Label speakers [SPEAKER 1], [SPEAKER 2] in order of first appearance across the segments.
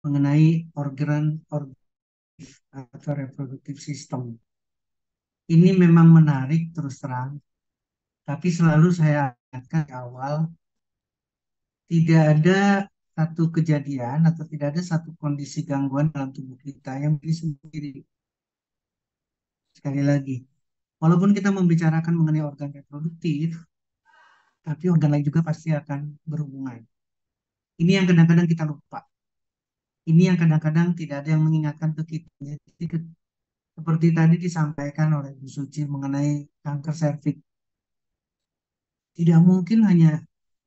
[SPEAKER 1] mengenai organ atau reproductive system. Ini memang menarik terus terang, tapi selalu saya ingatkan di awal, tidak ada satu kejadian atau tidak ada satu kondisi gangguan dalam tubuh kita yang bisa sendiri. Sekali lagi, walaupun kita membicarakan mengenai organ reproduktif, tapi organ lain juga pasti akan berhubungan. Ini yang kadang-kadang kita lupa. Ini yang kadang-kadang tidak ada yang mengingatkan ke kita. Jadi, seperti tadi disampaikan oleh Bu Suci mengenai kanker serviks, tidak mungkin hanya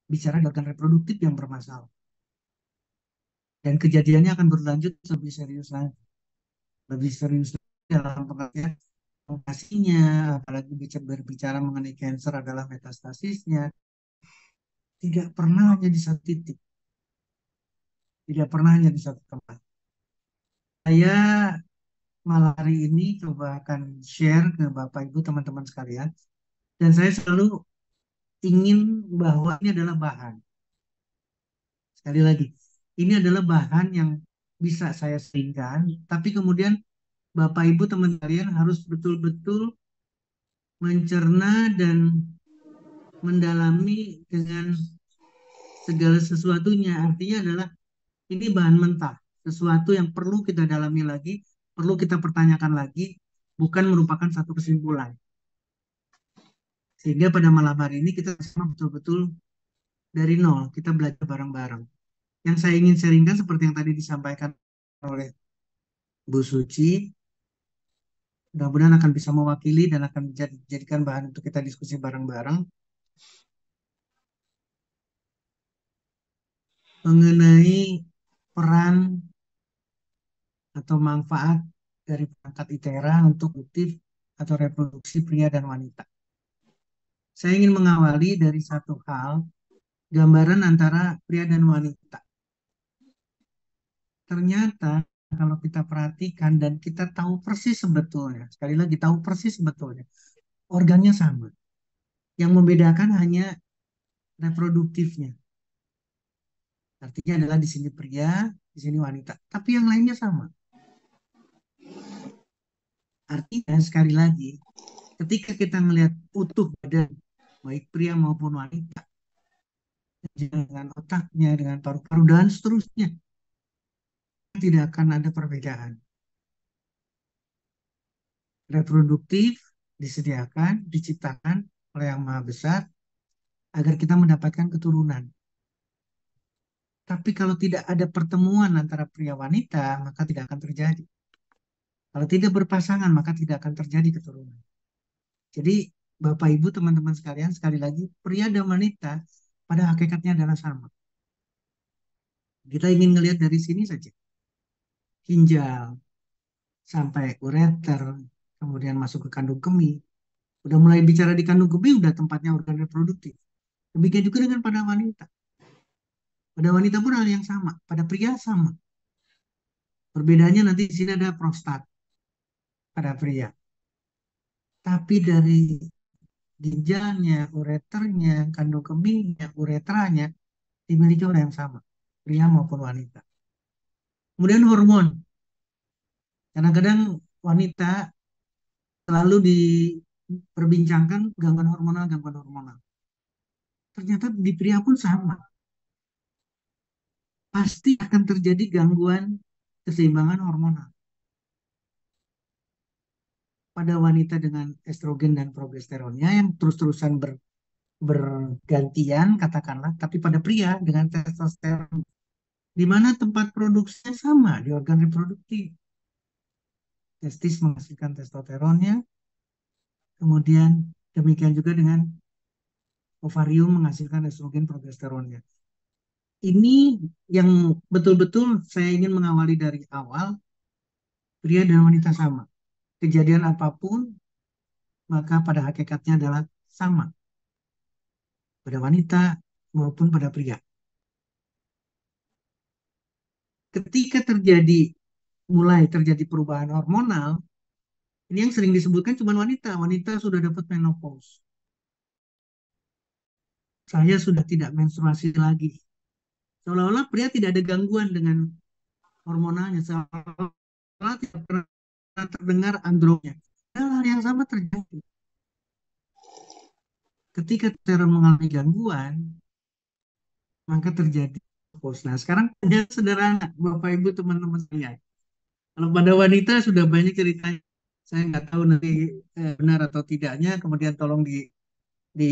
[SPEAKER 1] bicara di organ reproduktif yang bermasalah. Dan kejadiannya akan berlanjut lebih serius lagi. Lebih serius lagi dalam pengertian lokasinya, apalagi berbicara mengenai cancer adalah metastasisnya, tidak pernah hanya di satu titik, tidak pernah hanya di satu tempat. Saya malam hari ini coba akan share ke Bapak Ibu teman-teman sekalian, dan saya selalu ingin bahwa ini adalah bahan. Sekali lagi, ini adalah bahan yang bisa saya seringkan, tapi kemudian Bapak Ibu teman kalian harus betul-betul mencerna dan mendalami dengan segala sesuatunya. Artinya adalah ini bahan mentah, sesuatu yang perlu kita dalami lagi, perlu kita pertanyakan lagi, bukan merupakan satu kesimpulan. Sehingga pada malam hari ini kita semua betul-betul dari nol, kita belajar bareng-bareng. Yang saya ingin sharingkan seperti yang tadi disampaikan oleh Bu Suci, mudah-mudahan akan bisa mewakili dan akan dijadikan bahan untuk kita diskusi bareng-bareng mengenai peran atau manfaat dari perangkat ITERA untuk produktif atau reproduksi pria dan wanita. Saya ingin mengawali dari satu hal, gambaran antara pria dan wanita. Ternyata kalau kita perhatikan dan kita tahu persis sebetulnya, sekali lagi tahu persis sebetulnya, organnya sama. Yang membedakan hanya reproduktifnya. Artinya adalah di sini pria, di sini wanita. Tapi yang lainnya sama. Artinya sekali lagi, ketika kita melihat utuh badan, baik pria maupun wanita, dengan otaknya, dengan paru-paru, dan seterusnya, tidak akan ada perbedaan. Reproduktif disediakan, diciptakan oleh Yang Maha Besar agar kita mendapatkan keturunan. Tapi kalau tidak ada pertemuan antara pria wanita, maka tidak akan terjadi. Kalau tidak berpasangan, maka tidak akan terjadi keturunan. Jadi, Bapak Ibu, teman-teman sekalian, sekali lagi, pria dan wanita pada hakikatnya adalah sama. Kita ingin melihat dari sini saja. Ginjal, sampai ureter, kemudian masuk ke kandung kemih. Udah mulai bicara di kandung kemih, udah tempatnya organ reproduktif. Demikian juga dengan pada wanita. Pada wanita pun hal yang sama. Pada pria sama. Perbedaannya nanti di sini ada prostat pada pria. Tapi dari ginjalnya, ureternya, kandung kemihnya, uretranya dimiliki oleh yang sama. Pria maupun wanita. Kemudian hormon. Kadang-kadang wanita selalu diperbincangkan gangguan hormonal, gangguan hormonal. Ternyata di pria pun sama. Pasti akan terjadi gangguan keseimbangan hormonal. Pada wanita dengan estrogen dan progesteronnya yang terus-terusan bergantian, katakanlah, tapi pada pria dengan testosteron, di mana tempat produksinya sama di organ reproduktif. Testis menghasilkan testosteronnya, kemudian demikian juga dengan ovarium menghasilkan estrogen progesteronnya. Ini yang betul-betul saya ingin mengawali dari awal, pria dan wanita sama. Kejadian apapun, maka pada hakikatnya adalah sama. Pada wanita maupun pada pria. Ketika mulai terjadi perubahan hormonal, ini yang sering disebutkan cuma wanita. Wanita sudah dapat menopause. Saya sudah tidak menstruasi lagi. Seolah-olah pria tidak ada gangguan dengan hormonalnya, seolah tidak pernah terdengar androgennya. Hal yang sama terjadi ketika testosteron mengalami gangguan, maka terjadi menopause. Nah, sekarang yang sederhana, Bapak Ibu teman-teman sekalian. Kalau pada wanita sudah banyak ceritanya. Saya nggak tahu nanti benar atau tidaknya. Kemudian tolong di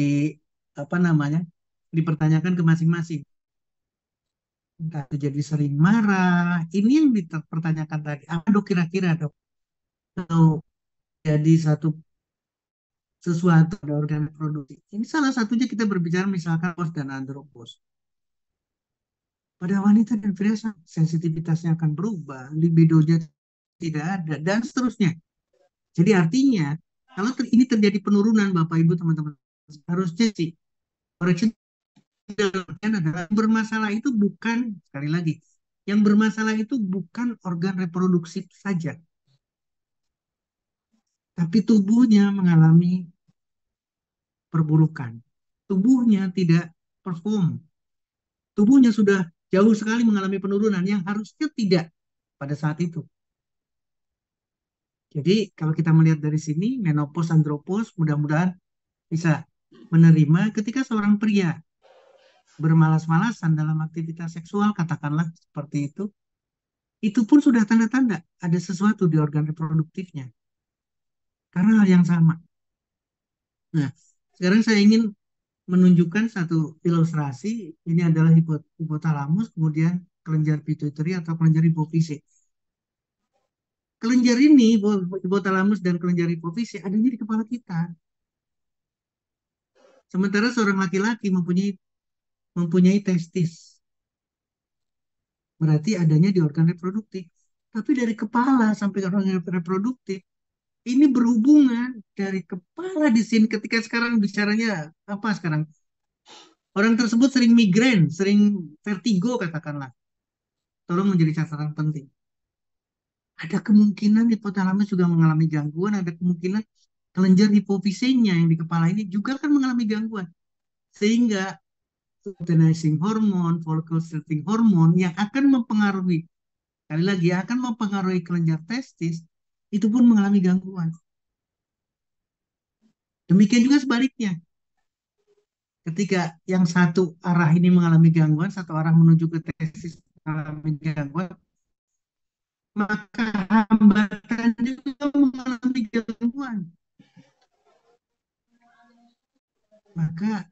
[SPEAKER 1] apa namanya dipertanyakan ke masing-masing. Entah itu jadi sering marah. Ini yang dipertanyakan tadi. Apa dok kira-kira dok? Atau jadi satu sesuatu pada organ reproduksi. Ini salah satunya kita berbicara misalkan pos dan andropos. Pada wanita dan pria sensitivitasnya akan berubah, libidonya tidak ada, dan seterusnya. Jadi artinya, kalau ini terjadi penurunan, Bapak Ibu teman-teman, harusnya sih koreksi adalah bermasalah itu bukan, sekali lagi, yang bermasalah itu bukan organ reproduksi saja, tapi tubuhnya mengalami perburukan. Tubuhnya tidak perform. Tubuhnya sudah jauh sekali mengalami penurunan yang harusnya tidak pada saat itu. Jadi kalau kita melihat dari sini, menopause, andropause, mudah-mudahan bisa menerima ketika seorang pria bermalas-malasan dalam aktivitas seksual, katakanlah seperti itu pun sudah tanda-tanda ada sesuatu di organ reproduktifnya. Karena hal yang sama. Nah, sekarang saya ingin menunjukkan satu ilustrasi. Ini adalah hipotalamus, kemudian kelenjar pituitary atau kelenjar hipofise. Kelenjar ini, hipotalamus dan kelenjar hipofise adanya di kepala kita. Sementara seorang laki-laki mempunyai testis. Berarti adanya di organ reproduktif. Tapi dari kepala sampai ke organ reproduktif, ini berhubungan dari kepala di sini ketika sekarang bicaranya apa sekarang? Orang tersebut sering migrain, sering vertigo katakanlah. Tolong menjadi catatan penting. Ada kemungkinan hipotalamus juga mengalami gangguan, ada kemungkinan kelenjar hipofisenya yang di kepala ini juga akan mengalami gangguan. Sehingga luteinizing hormone, follicle stimulating hormone yang akan mempengaruhi, sekali lagi akan mempengaruhi kelenjar testis, itu pun mengalami gangguan. Demikian juga sebaliknya. Ketika yang satu arah ini mengalami gangguan, satu arah menuju ke testis mengalami gangguan, maka hambatan juga mengalami gangguan. Maka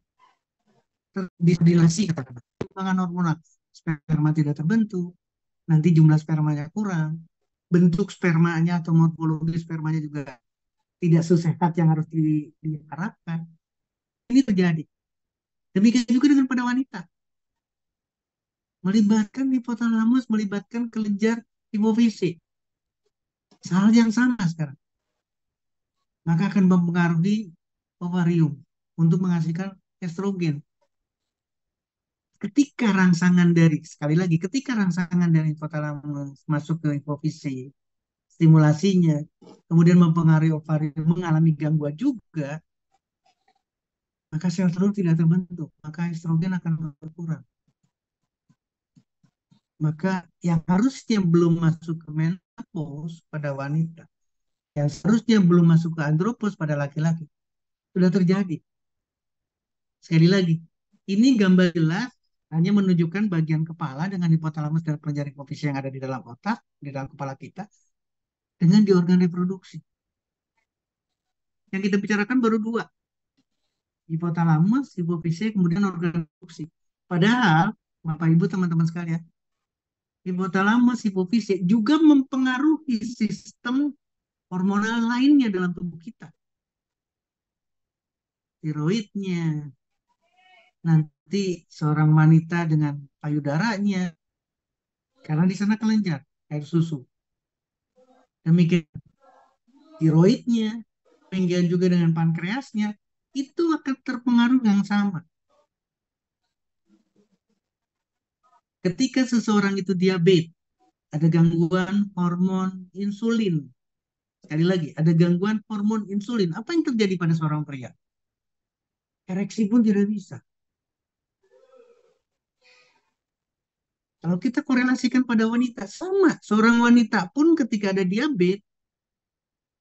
[SPEAKER 1] terdistilasi katakanlah kekurangan hormonal, sperma tidak terbentuk, nanti jumlah spermanya kurang, bentuk spermanya atau morfologi spermanya juga tidak sesehat yang harus diharapkan. Ini terjadi. Demikian juga dengan pada wanita. Melibatkan hipotalamus, melibatkan kelenjar hipofise. Hal yang sama sekarang. Maka akan mempengaruhi ovarium untuk menghasilkan estrogen. Ketika rangsangan dari, sekali lagi, ketika rangsangan dari hipotalamus masuk ke hipofise, stimulasinya, kemudian mempengaruhi ovarium, mengalami gangguan juga, maka sel telur tidak terbentuk, maka estrogen akan berkurang. Maka yang harusnya belum masuk ke menopause pada wanita, yang seharusnya belum masuk ke andropause pada laki-laki, sudah terjadi. Sekali lagi, ini gambar jelas hanya menunjukkan bagian kepala dengan hipotalamus dan kelenjar hipofise yang ada di dalam otak, di dalam kepala kita, dengan di organ reproduksi. Yang kita bicarakan baru dua, hipotalamus, hipofise, kemudian organ reproduksi. Padahal, Bapak Ibu teman-teman sekalian, hipotalamus, hipofise juga mempengaruhi sistem hormonal lainnya dalam tubuh kita. Tiroidnya, nanti seorang wanita dengan payudaranya, karena di sana kelenjar, air susu. Demikian tiroidnya, demikian juga dengan pankreasnya, itu akan terpengaruh yang sama. Ketika seseorang itu diabetes, ada gangguan hormon insulin. Sekali lagi, ada gangguan hormon insulin. Apa yang terjadi pada seorang pria? Ereksi pun tidak bisa. Kalau kita korelasikan pada wanita, sama. Seorang wanita pun ketika ada diabetes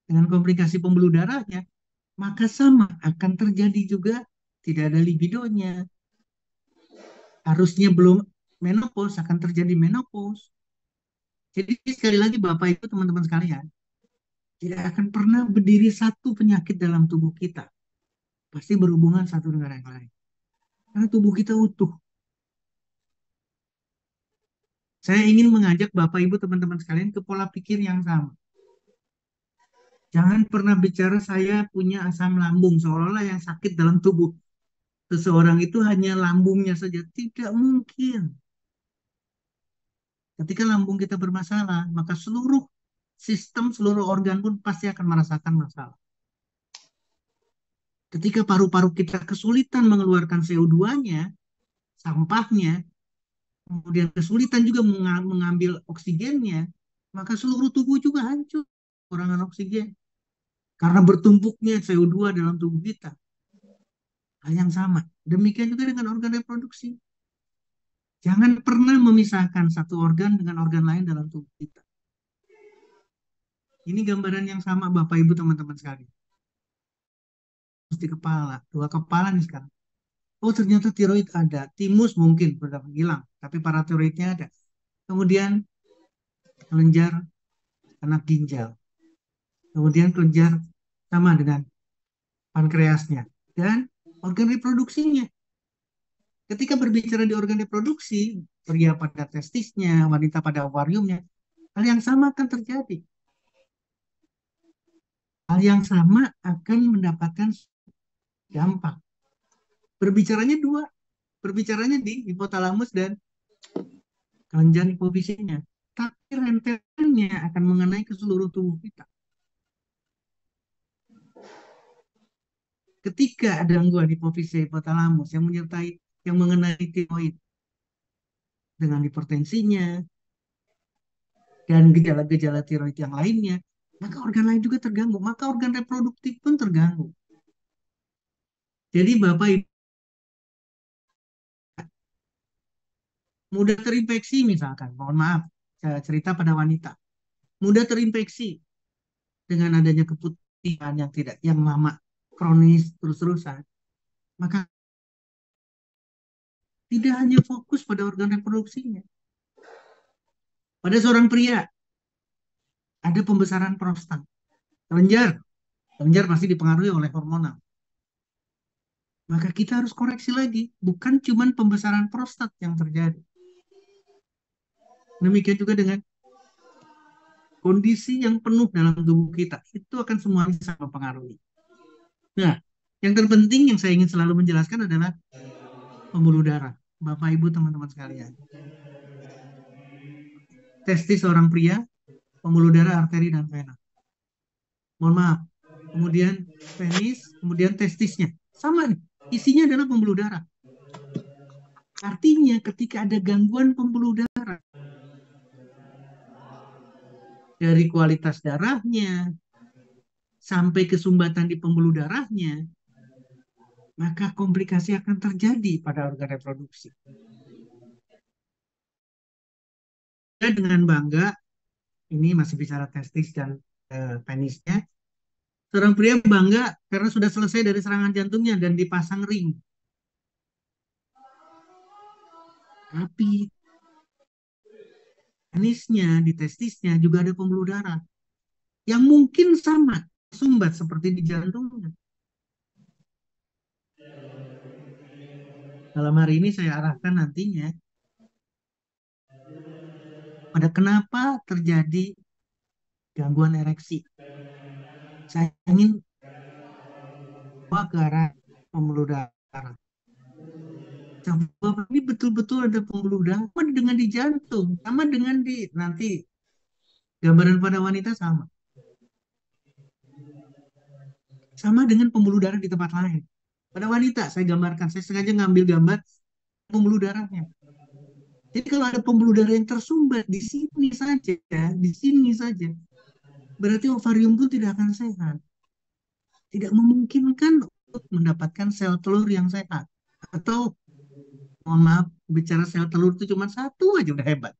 [SPEAKER 1] dengan komplikasi pembuluh darahnya, maka sama akan terjadi juga tidak ada libidonya. Harusnya belum menopause akan terjadi menopause. Jadi sekali lagi Bapak Ibu teman-teman sekalian, tidak akan pernah berdiri satu penyakit dalam tubuh kita. Pasti berhubungan satu dengan yang lain. Karena tubuh kita utuh. Saya ingin mengajak Bapak Ibu teman-teman sekalian ke pola pikir yang sama. Jangan pernah bicara saya punya asam lambung seolah-olah yang sakit dalam tubuh seseorang itu hanya lambungnya saja. Tidak mungkin. Ketika lambung kita bermasalah, maka seluruh sistem, seluruh organ pun pasti akan merasakan masalah. Ketika paru-paru kita kesulitan mengeluarkan CO2-nya, sampahnya, kemudian kesulitan juga mengambil oksigennya, maka seluruh tubuh juga hancur kekurangan oksigen karena bertumpuknya CO2 dalam tubuh kita. Hal yang sama. Demikian juga dengan organ reproduksi. Jangan pernah memisahkan satu organ dengan organ lain dalam tubuh kita. Ini gambaran yang sama Bapak Ibu teman-teman sekalian. Di kepala, dua kepala nih sekarang. Oh ternyata tiroid ada, timus mungkin sudah hilang, tapi paratiroidnya ada. Kemudian kelenjar anak ginjal, kemudian kelenjar sama dengan pankreasnya dan organ reproduksinya. Ketika berbicara di organ reproduksi, pria pada testisnya, wanita pada ovariumnya, hal yang sama akan terjadi. Hal yang sama akan mendapatkan dampak. Berbicaranya dua, berbicaranya di hipotalamus dan kelenjar hipofisinya. Tapi rentetannya akan mengenai ke seluruh tubuh kita. Ketika ada gangguan hipofisi hipotalamus yang menyertai yang mengenai tiroid dengan hipertensinya dan gejala-gejala tiroid yang lainnya, maka organ lain juga terganggu, maka organ reproduktif pun terganggu. Jadi Bapak Ibu mudah terinfeksi misalkan, mohon maaf, saya cerita pada wanita, mudah terinfeksi dengan adanya keputihan yang tidak yang lama kronis terus-terusan, maka tidak hanya fokus pada organ reproduksinya. Pada seorang pria ada pembesaran prostat, kelenjar, kelenjar pasti dipengaruhi oleh hormonal. Maka kita harus koreksi lagi, bukan cuma pembesaran prostat yang terjadi. Demikian juga dengan kondisi yang penuh dalam tubuh kita, itu akan semuanya sama mempengaruhi. Nah, yang terpenting yang saya ingin selalu menjelaskan adalah pembuluh darah. Bapak, Ibu, teman-teman sekalian. Testis seorang pria, pembuluh darah, arteri, dan vena. Mohon maaf. Kemudian penis, kemudian testisnya. Sama nih, isinya adalah pembuluh darah. Artinya ketika ada gangguan pembuluh darah, dari kualitas darahnya, sampai kesumbatan di pembuluh darahnya, maka komplikasi akan terjadi pada organ reproduksi. Dan dengan bangga, ini masih bicara testis dan penisnya, seorang pria bangga karena sudah selesai dari serangan jantungnya dan dipasang ring. Tapi penisnya, di testisnya juga ada pembuluh darah yang mungkin sama sumbat seperti di jantungnya. Dalam hari ini saya arahkan nantinya pada kenapa terjadi gangguan ereksi. Saya ingin bawa ke arah pembuluh darah. Coba ini betul-betul ada pembuluh darah sama dengan di jantung, sama dengan di nanti gambaran pada wanita sama. Sama dengan pembuluh darah di tempat lain. Pada wanita saya gambarkan, saya sengaja ngambil gambar pembuluh darahnya. Jadi kalau ada pembuluh darah yang tersumbat di sini saja, berarti ovarium pun tidak akan sehat. Tidak memungkinkan untuk mendapatkan sel telur yang sehat. Atau Mohon maaf, bicara sel telur itu cuma satu aja udah hebat.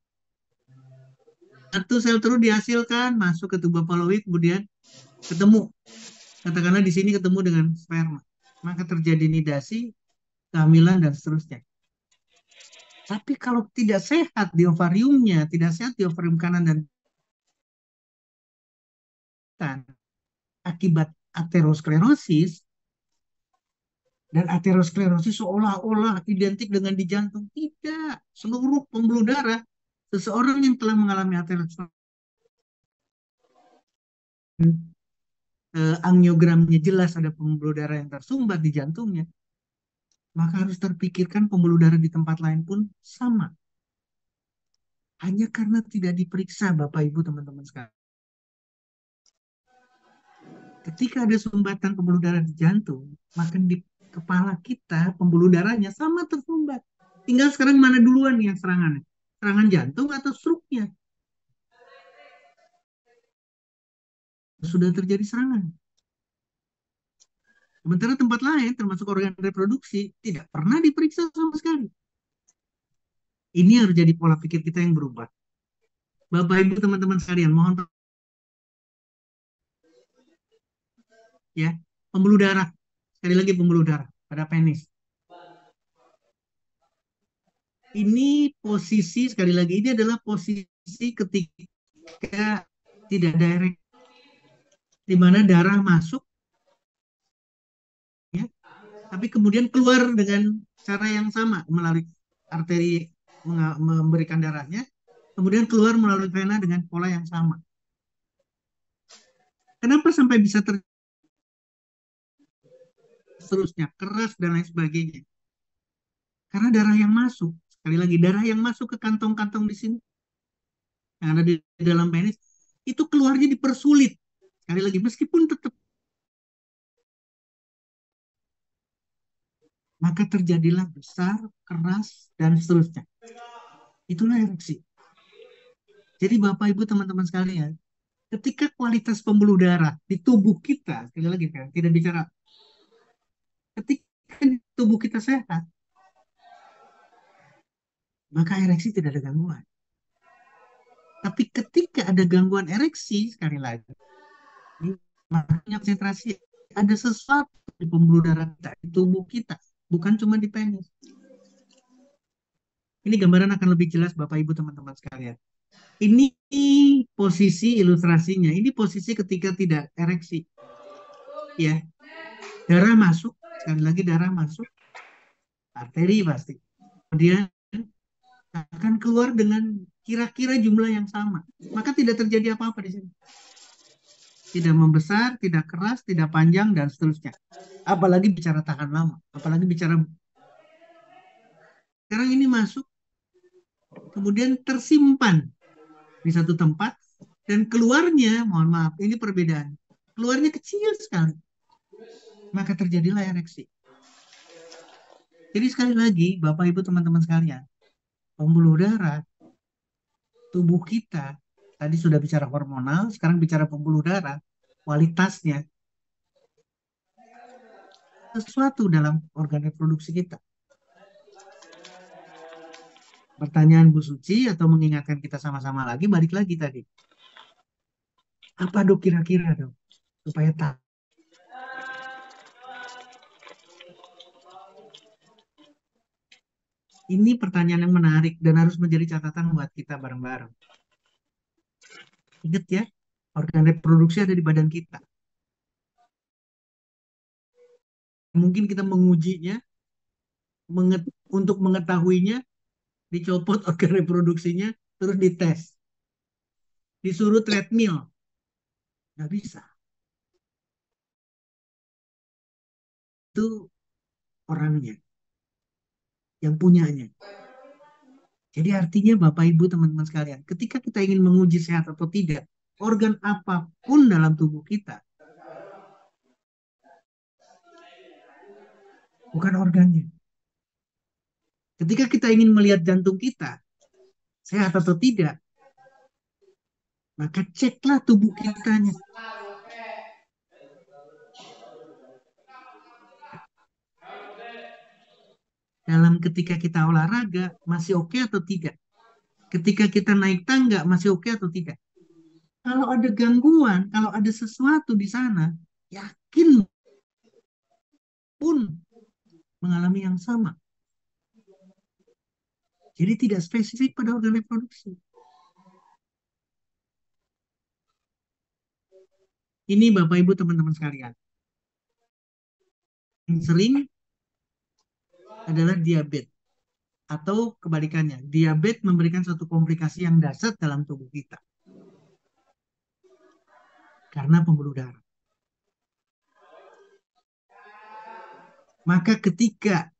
[SPEAKER 1] Satu sel telur dihasilkan, masuk ke tubuh Pavlovich, kemudian ketemu. Katakanlah di sini ketemu dengan sperma. Maka terjadi nidasi, kehamilan, dan seterusnya. Tapi kalau tidak sehat di ovariumnya, tidak sehat di ovarium kanan dan kan, akibat aterosklerosis, dan aterosklerosis seolah-olah identik dengan di jantung. Tidak. Seluruh pembuluh darah, seseorang yang telah mengalami aterosklerosis, angiogramnya jelas ada pembuluh darah yang tersumbat di jantungnya, maka harus terpikirkan pembuluh darah di tempat lain pun sama. Hanya karena tidak diperiksa, Bapak Ibu teman-teman sekalian. Ketika ada sumbatan pembuluh darah di jantung, maka di kepala kita pembuluh darahnya sama tersumbat. Tinggal sekarang mana duluan nih yang serangannya? Serangan jantung atau stroke-nya? Sudah terjadi serangan. Sementara tempat lain, termasuk organ reproduksi, tidak pernah diperiksa sama sekali. Ini harus jadi pola pikir kita yang berubah. Bapak Ibu teman-teman sekalian, mohon ya, pembuluh darah. Sekali lagi pembuluh darah pada penis. Ini posisi, sekali lagi, ini adalah posisi ketika tidak direct, di mana darah masuk, ya, tapi kemudian keluar dengan cara yang sama, melalui arteri memberikan darahnya, kemudian keluar melalui vena dengan pola yang sama. Kenapa sampai bisa seterusnya, keras dan lain sebagainya? Karena darah yang masuk, sekali lagi, darah yang masuk ke kantong-kantong di sini, yang ada di dalam penis, itu keluarnya dipersulit. Sekali lagi, meskipun tetap, maka terjadilah besar, keras, dan seterusnya. Itulah ereksi. Jadi Bapak Ibu teman-teman sekalian, ketika kualitas pembuluh darah di tubuh kita, sekali lagi kan, tidak bicara, ketika di tubuh kita sehat, maka ereksi tidak ada gangguan. Tapi ketika ada gangguan ereksi, sekali lagi, makanya konsentrasi, ada sesuatu di pembuluh darah kita, di tubuh kita, bukan cuma di penis. Ini gambaran akan lebih jelas Bapak Ibu teman-teman sekalian. Ini posisi ilustrasinya. Ini posisi ketika tidak ereksi. Ya, darah masuk, sekali lagi darah masuk, arteri pasti. Kemudian akan keluar dengan kira-kira jumlah yang sama. Maka tidak terjadi apa-apa di sini. Tidak membesar, tidak keras, tidak panjang, dan seterusnya. Apalagi bicara tahan lama. Apalagi bicara, sekarang ini masuk, kemudian tersimpan di satu tempat, dan keluarnya, mohon maaf, ini perbedaan. Keluarnya kecil sekali. Maka terjadilah ereksi. Jadi sekali lagi, Bapak Ibu teman-teman sekalian, pembuluh darah, tubuh kita, tadi sudah bicara hormonal, sekarang bicara pembuluh darah, kualitasnya, sesuatu dalam organ reproduksi kita. Pertanyaan Bu Suci atau mengingatkan kita sama-sama lagi, balik lagi tadi. Apa dok kira-kira dok? Supaya tak. Ini pertanyaan yang menarik dan harus menjadi catatan buat kita bareng-bareng. Ingat ya, organ reproduksi ada di badan kita. Mungkin kita mengujinya, untuk mengetahuinya, dicopot organ reproduksinya, terus dites. Disuruh treadmill. Nggak bisa. Itu orangnya, yang punyanya. Jadi artinya Bapak Ibu teman-teman sekalian, ketika kita ingin menguji sehat atau tidak, organ apapun dalam tubuh kita, bukan organnya. Ketika kita ingin melihat jantung kita, sehat atau tidak, maka ceklah tubuh kitanya. dalam ketika kita olahraga masih oke atau tidak? Ketika kita naik tangga masih oke atau tidak? Kalau ada gangguan, kalau ada sesuatu di sana, yakin pun mengalami yang sama. Jadi tidak spesifik pada organ reproduksi. Ini Bapak Ibu teman-teman sekalian. Yang sering adalah diabetes atau kebalikannya. Diabetes memberikan suatu komplikasi yang dahsyat dalam tubuh kita karena pembuluh darah. Maka ketika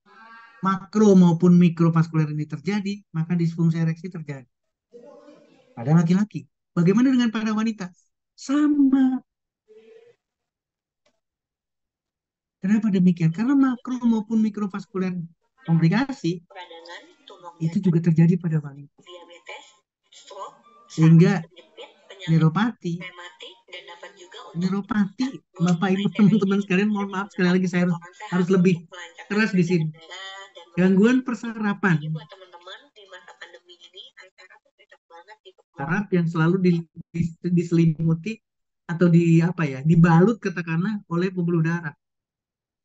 [SPEAKER 1] makro maupun mikrovaskuler ini terjadi, maka disfungsi ereksi terjadi pada laki-laki. Bagaimana dengan pada wanita? Sama. Kenapa demikian? Karena makro maupun mikrovaskuler komplikasi itu juga terjadi pada wanita. Sehingga neuropati, Bapak Ibu teman-teman sekalian, mohon maaf sekali lagi saya harus lebih keras di sini. Gangguan persarapan, saraf yang selalu diselimuti atau dibalut katakanlah oleh pembuluh darah.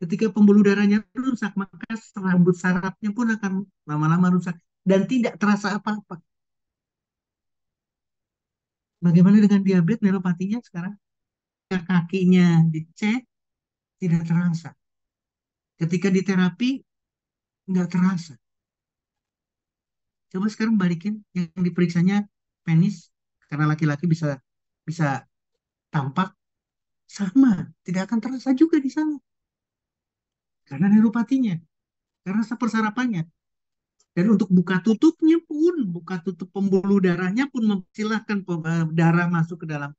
[SPEAKER 1] Ketika pembuluh darahnya rusak, maka rambut sarafnya pun akan lama-lama rusak dan tidak terasa apa-apa. Bagaimana dengan diabetes neuropatinya sekarang? Kakinya dicek, tidak terasa. Ketika di terapi, nggak terasa. Coba sekarang balikin yang diperiksanya penis, karena laki-laki bisa bisa tampak sama, tidak akan terasa juga di sana. Karena neuropatinya, karena persarapannya. Dan untuk buka tutupnya pun, buka tutup pembuluh darahnya pun mempersilahkan darah masuk ke dalam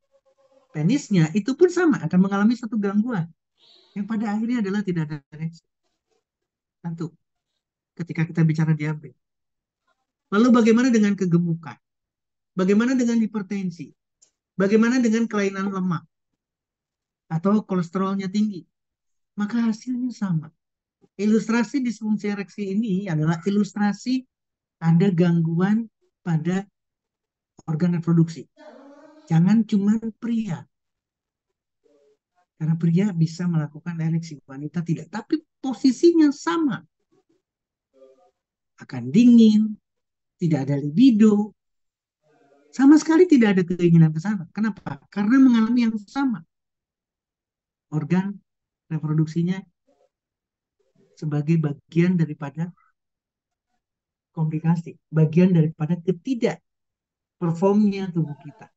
[SPEAKER 1] penisnya, itu pun sama, akan mengalami satu gangguan. Yang pada akhirnya adalah tidak ada ereksi. Tentu, ketika kita bicara diabetes. Lalu bagaimana dengan kegemukan? Bagaimana dengan hipertensi? Bagaimana dengan kelainan lemak? Atau kolesterolnya tinggi? Maka hasilnya sama. Ilustrasi disfungsi ereksi ini adalah ilustrasi ada gangguan pada organ reproduksi. Jangan cuma pria. Karena pria bisa melakukan ereksi, wanita tidak. Tapi posisinya sama. Akan dingin, tidak ada libido, sama sekali tidak ada keinginan ke sana. Kenapa? Karena mengalami yang sama. Organ reproduksinya sebagai bagian daripada komplikasi, bagian daripada ketidak performnya tubuh kita.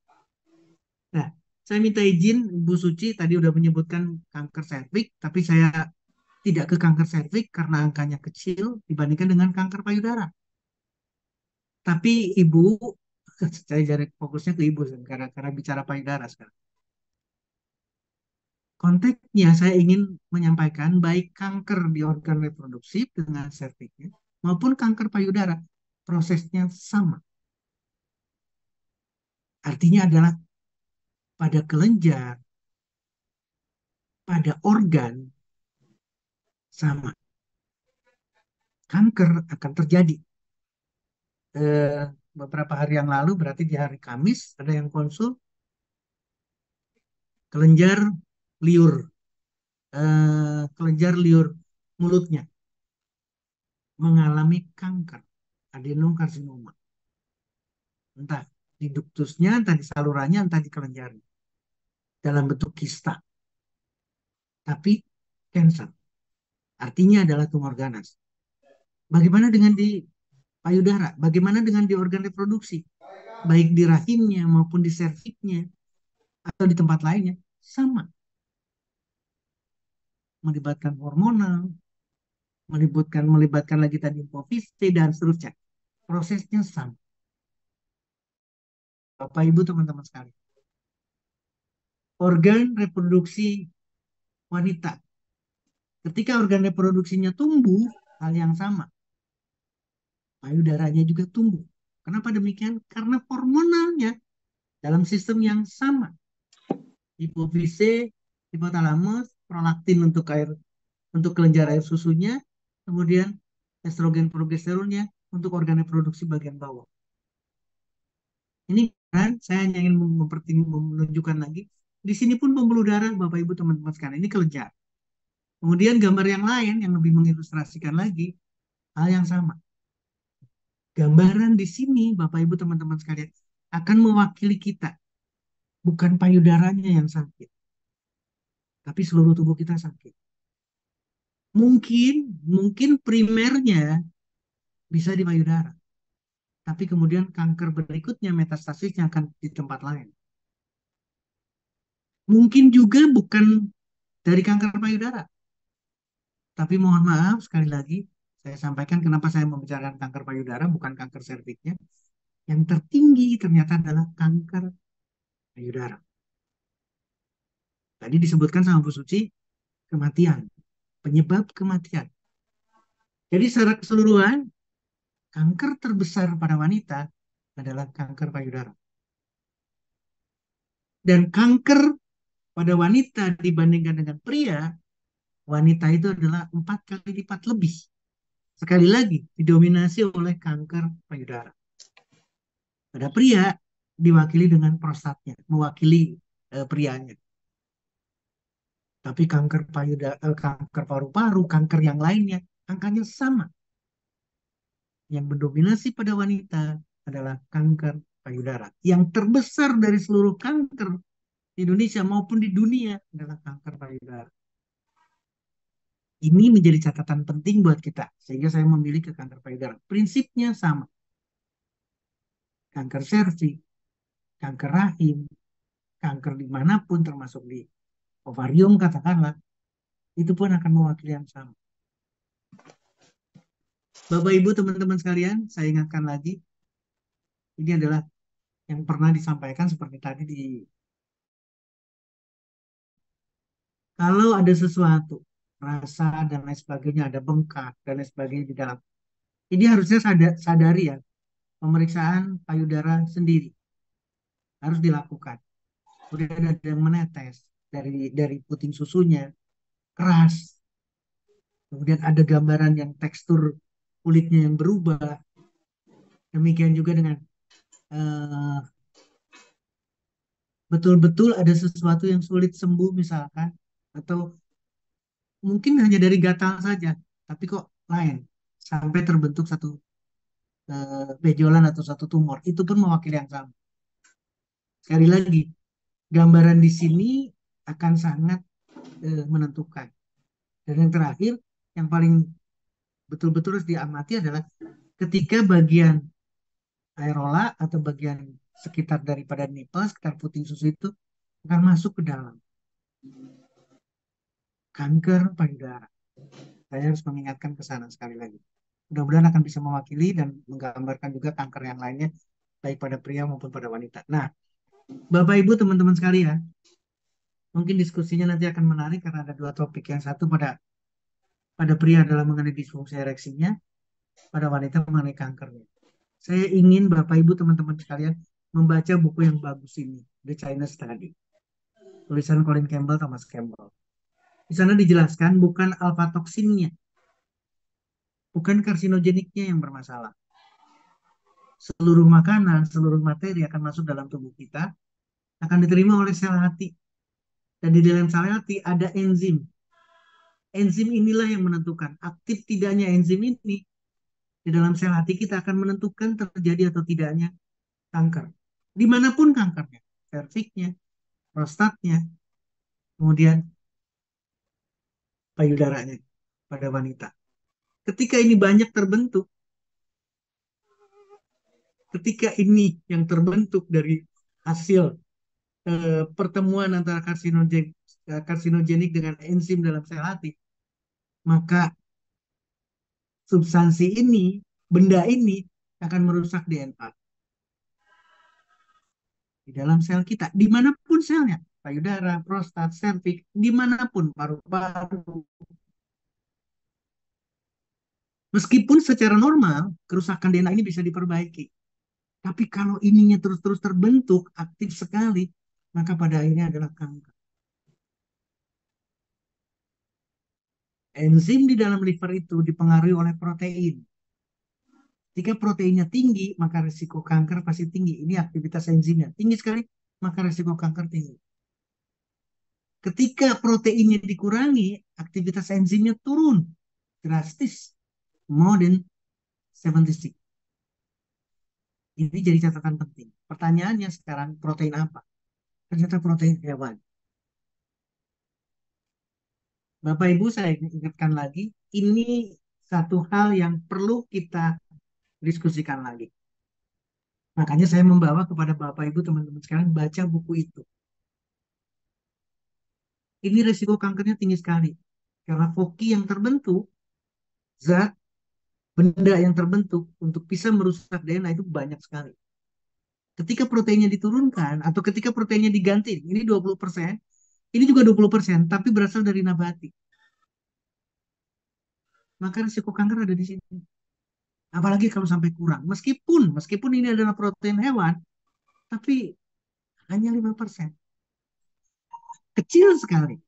[SPEAKER 1] Nah, saya minta izin Bu Suci tadi udah menyebutkan kanker serviks, tapi saya tidak ke kanker serviks karena angkanya kecil dibandingkan dengan kanker payudara. Tapi Ibu, saya jadi fokusnya ke Ibu karena bicara payudara sekarang. Konteksnya saya ingin menyampaikan baik kanker di organ reproduksi dengan serviksnya maupun kanker payudara, prosesnya sama. Artinya adalah pada kelenjar, pada organ sama. Kanker akan terjadi. Beberapa hari yang lalu, berarti di hari Kamis, ada yang konsul kelenjar liur, kelenjar liur mulutnya mengalami kanker, adenokarsinoma. Entah di duktusnya, entah di salurannya, entah di kelenjarnya. Dalam bentuk kista. Tapi cancer. Artinya adalah tumor ganas. Bagaimana dengan di payudara? Bagaimana dengan di organ reproduksi? Baik di rahimnya maupun di serviknya atau di tempat lainnya. Sama. Melibatkan hormonal, melibatkan lagi tadi hipofise dan seterusnya. Prosesnya sama. Bapak Ibu teman-teman sekalian. Organ reproduksi wanita. Ketika organ reproduksinya tumbuh, hal yang sama. Payudaranya juga tumbuh. Kenapa demikian? Karena hormonalnya dalam sistem yang sama. Hipofise, hipotalamus, prolaktin untuk kelenjar air susunya, kemudian estrogen progesteronnya untuk organ reproduksi bagian bawah. Ini kan saya hanya ingin menunjukkan lagi. Di sini pun pembuluh darah, Bapak Ibu teman-teman sekalian, ini kelenjar. Kemudian gambar yang lain yang lebih mengilustrasikan lagi hal yang sama. Gambaran di sini, Bapak Ibu teman-teman sekalian, akan mewakili kita. Bukan payudaranya yang sakit, tapi seluruh tubuh kita sakit. Mungkin, mungkin primernya bisa di payudara, tapi kemudian kanker berikutnya metastasisnya akan di tempat lain. Mungkin juga bukan dari kanker payudara, tapi mohon maaf sekali lagi saya sampaikan kenapa saya membicarakan kanker payudara bukan kanker serviksnya. Yang tertinggi ternyata adalah kanker payudara. Tadi disebutkan sama Bu Suci kematian, penyebab kematian. Jadi secara keseluruhan kanker terbesar pada wanita adalah kanker payudara. Dan kanker pada wanita dibandingkan dengan pria, wanita itu adalah 4 kali lipat lebih. Sekali lagi, didominasi oleh kanker payudara. Pada pria, diwakili dengan prostatnya, mewakili prianya. Tapi kanker payudara, kanker paru-paru, kanker yang lainnya, angkanya sama. Yang mendominasi pada wanita adalah kanker payudara. Yang terbesar dari seluruh kanker di Indonesia maupun di dunia adalah kanker payudara. Ini menjadi catatan penting buat kita, sehingga saya memilih ke kanker payudara. Prinsipnya sama. Kanker serviks, kanker rahim, kanker dimanapun termasuk di ovarium katakanlah, itu pun akan mewakili yang sama. Bapak Ibu teman-teman sekalian, saya ingatkan lagi, ini adalah yang pernah disampaikan seperti tadi di kalau ada sesuatu, rasa dan lain sebagainya, ada bengkak dan lain sebagainya di dalam. Ini harusnya sadari ya, pemeriksaan payudara sendiri harus dilakukan. Kemudian ada yang menetes dari puting susunya, keras. Kemudian ada gambaran yang tekstur kulitnya yang berubah. Demikian juga dengan eh, betul-betul ada sesuatu yang sulit sembuh misalkan, atau mungkin hanya dari gatal saja, tapi kok lain sampai terbentuk satu benjolan atau satu tumor, itu pun mewakili yang sama. Sekali lagi, gambaran di sini akan sangat menentukan. Dan yang terakhir, yang paling betul-betul harus diamati adalah ketika bagian areola atau bagian sekitar daripada nipple, sekitar puting susu itu akan masuk ke dalam kanker payudara. Saya harus mengingatkan ke sana sekali lagi. Mudah-mudahan akan bisa mewakili dan menggambarkan juga kanker yang lainnya, baik pada pria maupun pada wanita. Nah, Bapak Ibu teman-teman sekalian, mungkin diskusinya nanti akan menarik karena ada dua topik. Yang satu pada pada pria adalah mengenai disfungsi ereksinya, pada wanita mengenai kankernya. Saya ingin Bapak Ibu teman-teman sekalian membaca buku yang bagus ini, The China Study, tulisan Colin Campbell, Thomas Campbell. Di sana dijelaskan bukan alfa toksinnya, bukan karsinogeniknya yang bermasalah. Seluruh makanan, seluruh materi akan masuk dalam tubuh kita, akan diterima oleh sel hati. Dan di dalam sel hati ada enzim. Enzim inilah yang menentukan aktif tidaknya enzim ini di dalam sel hati kita akan menentukan terjadi atau tidaknya kanker. Dimanapun kankernya, serviknya, prostatnya, kemudian payudaranya pada wanita. Ketika ini banyak terbentuk, ketika ini yang terbentuk dari hasil pertemuan antara karsinogenik dengan enzim dalam sel hati, maka substansi ini, benda ini akan merusak DNA di dalam sel kita, dimanapun selnya, payudara, prostat, serviks, dimanapun, paru-paru. Meskipun secara normal kerusakan DNA ini bisa diperbaiki, tapi kalau ininya terus-terus terbentuk, aktif sekali, maka pada akhirnya adalah kanker. Enzim di dalam liver itu dipengaruhi oleh protein. Jika proteinnya tinggi, maka risiko kanker pasti tinggi. Ini aktivitas enzimnya tinggi sekali, maka risiko kanker tinggi. Ketika proteinnya dikurangi, aktivitas enzimnya turun drastis, more than 76. Ini jadi catatan penting. Pertanyaannya sekarang, protein apa? Ternyata protein hewan. Bapak Ibu, saya ingatkan lagi, ini satu hal yang perlu kita diskusikan lagi. Makanya saya membawa kepada Bapak Ibu, teman-teman sekalian, baca buku itu. Ini risiko kankernya tinggi sekali. Karena foki yang terbentuk, zat, benda yang terbentuk untuk bisa merusak DNA itu banyak sekali. Ketika proteinnya diturunkan, atau ketika proteinnya diganti, ini 20%, ini juga 20%, tapi berasal dari nabati. Maka risiko kanker ada di sini. Apalagi kalau sampai kurang. Meskipun ini adalah protein hewan, tapi hanya 5%. Kecil sekali.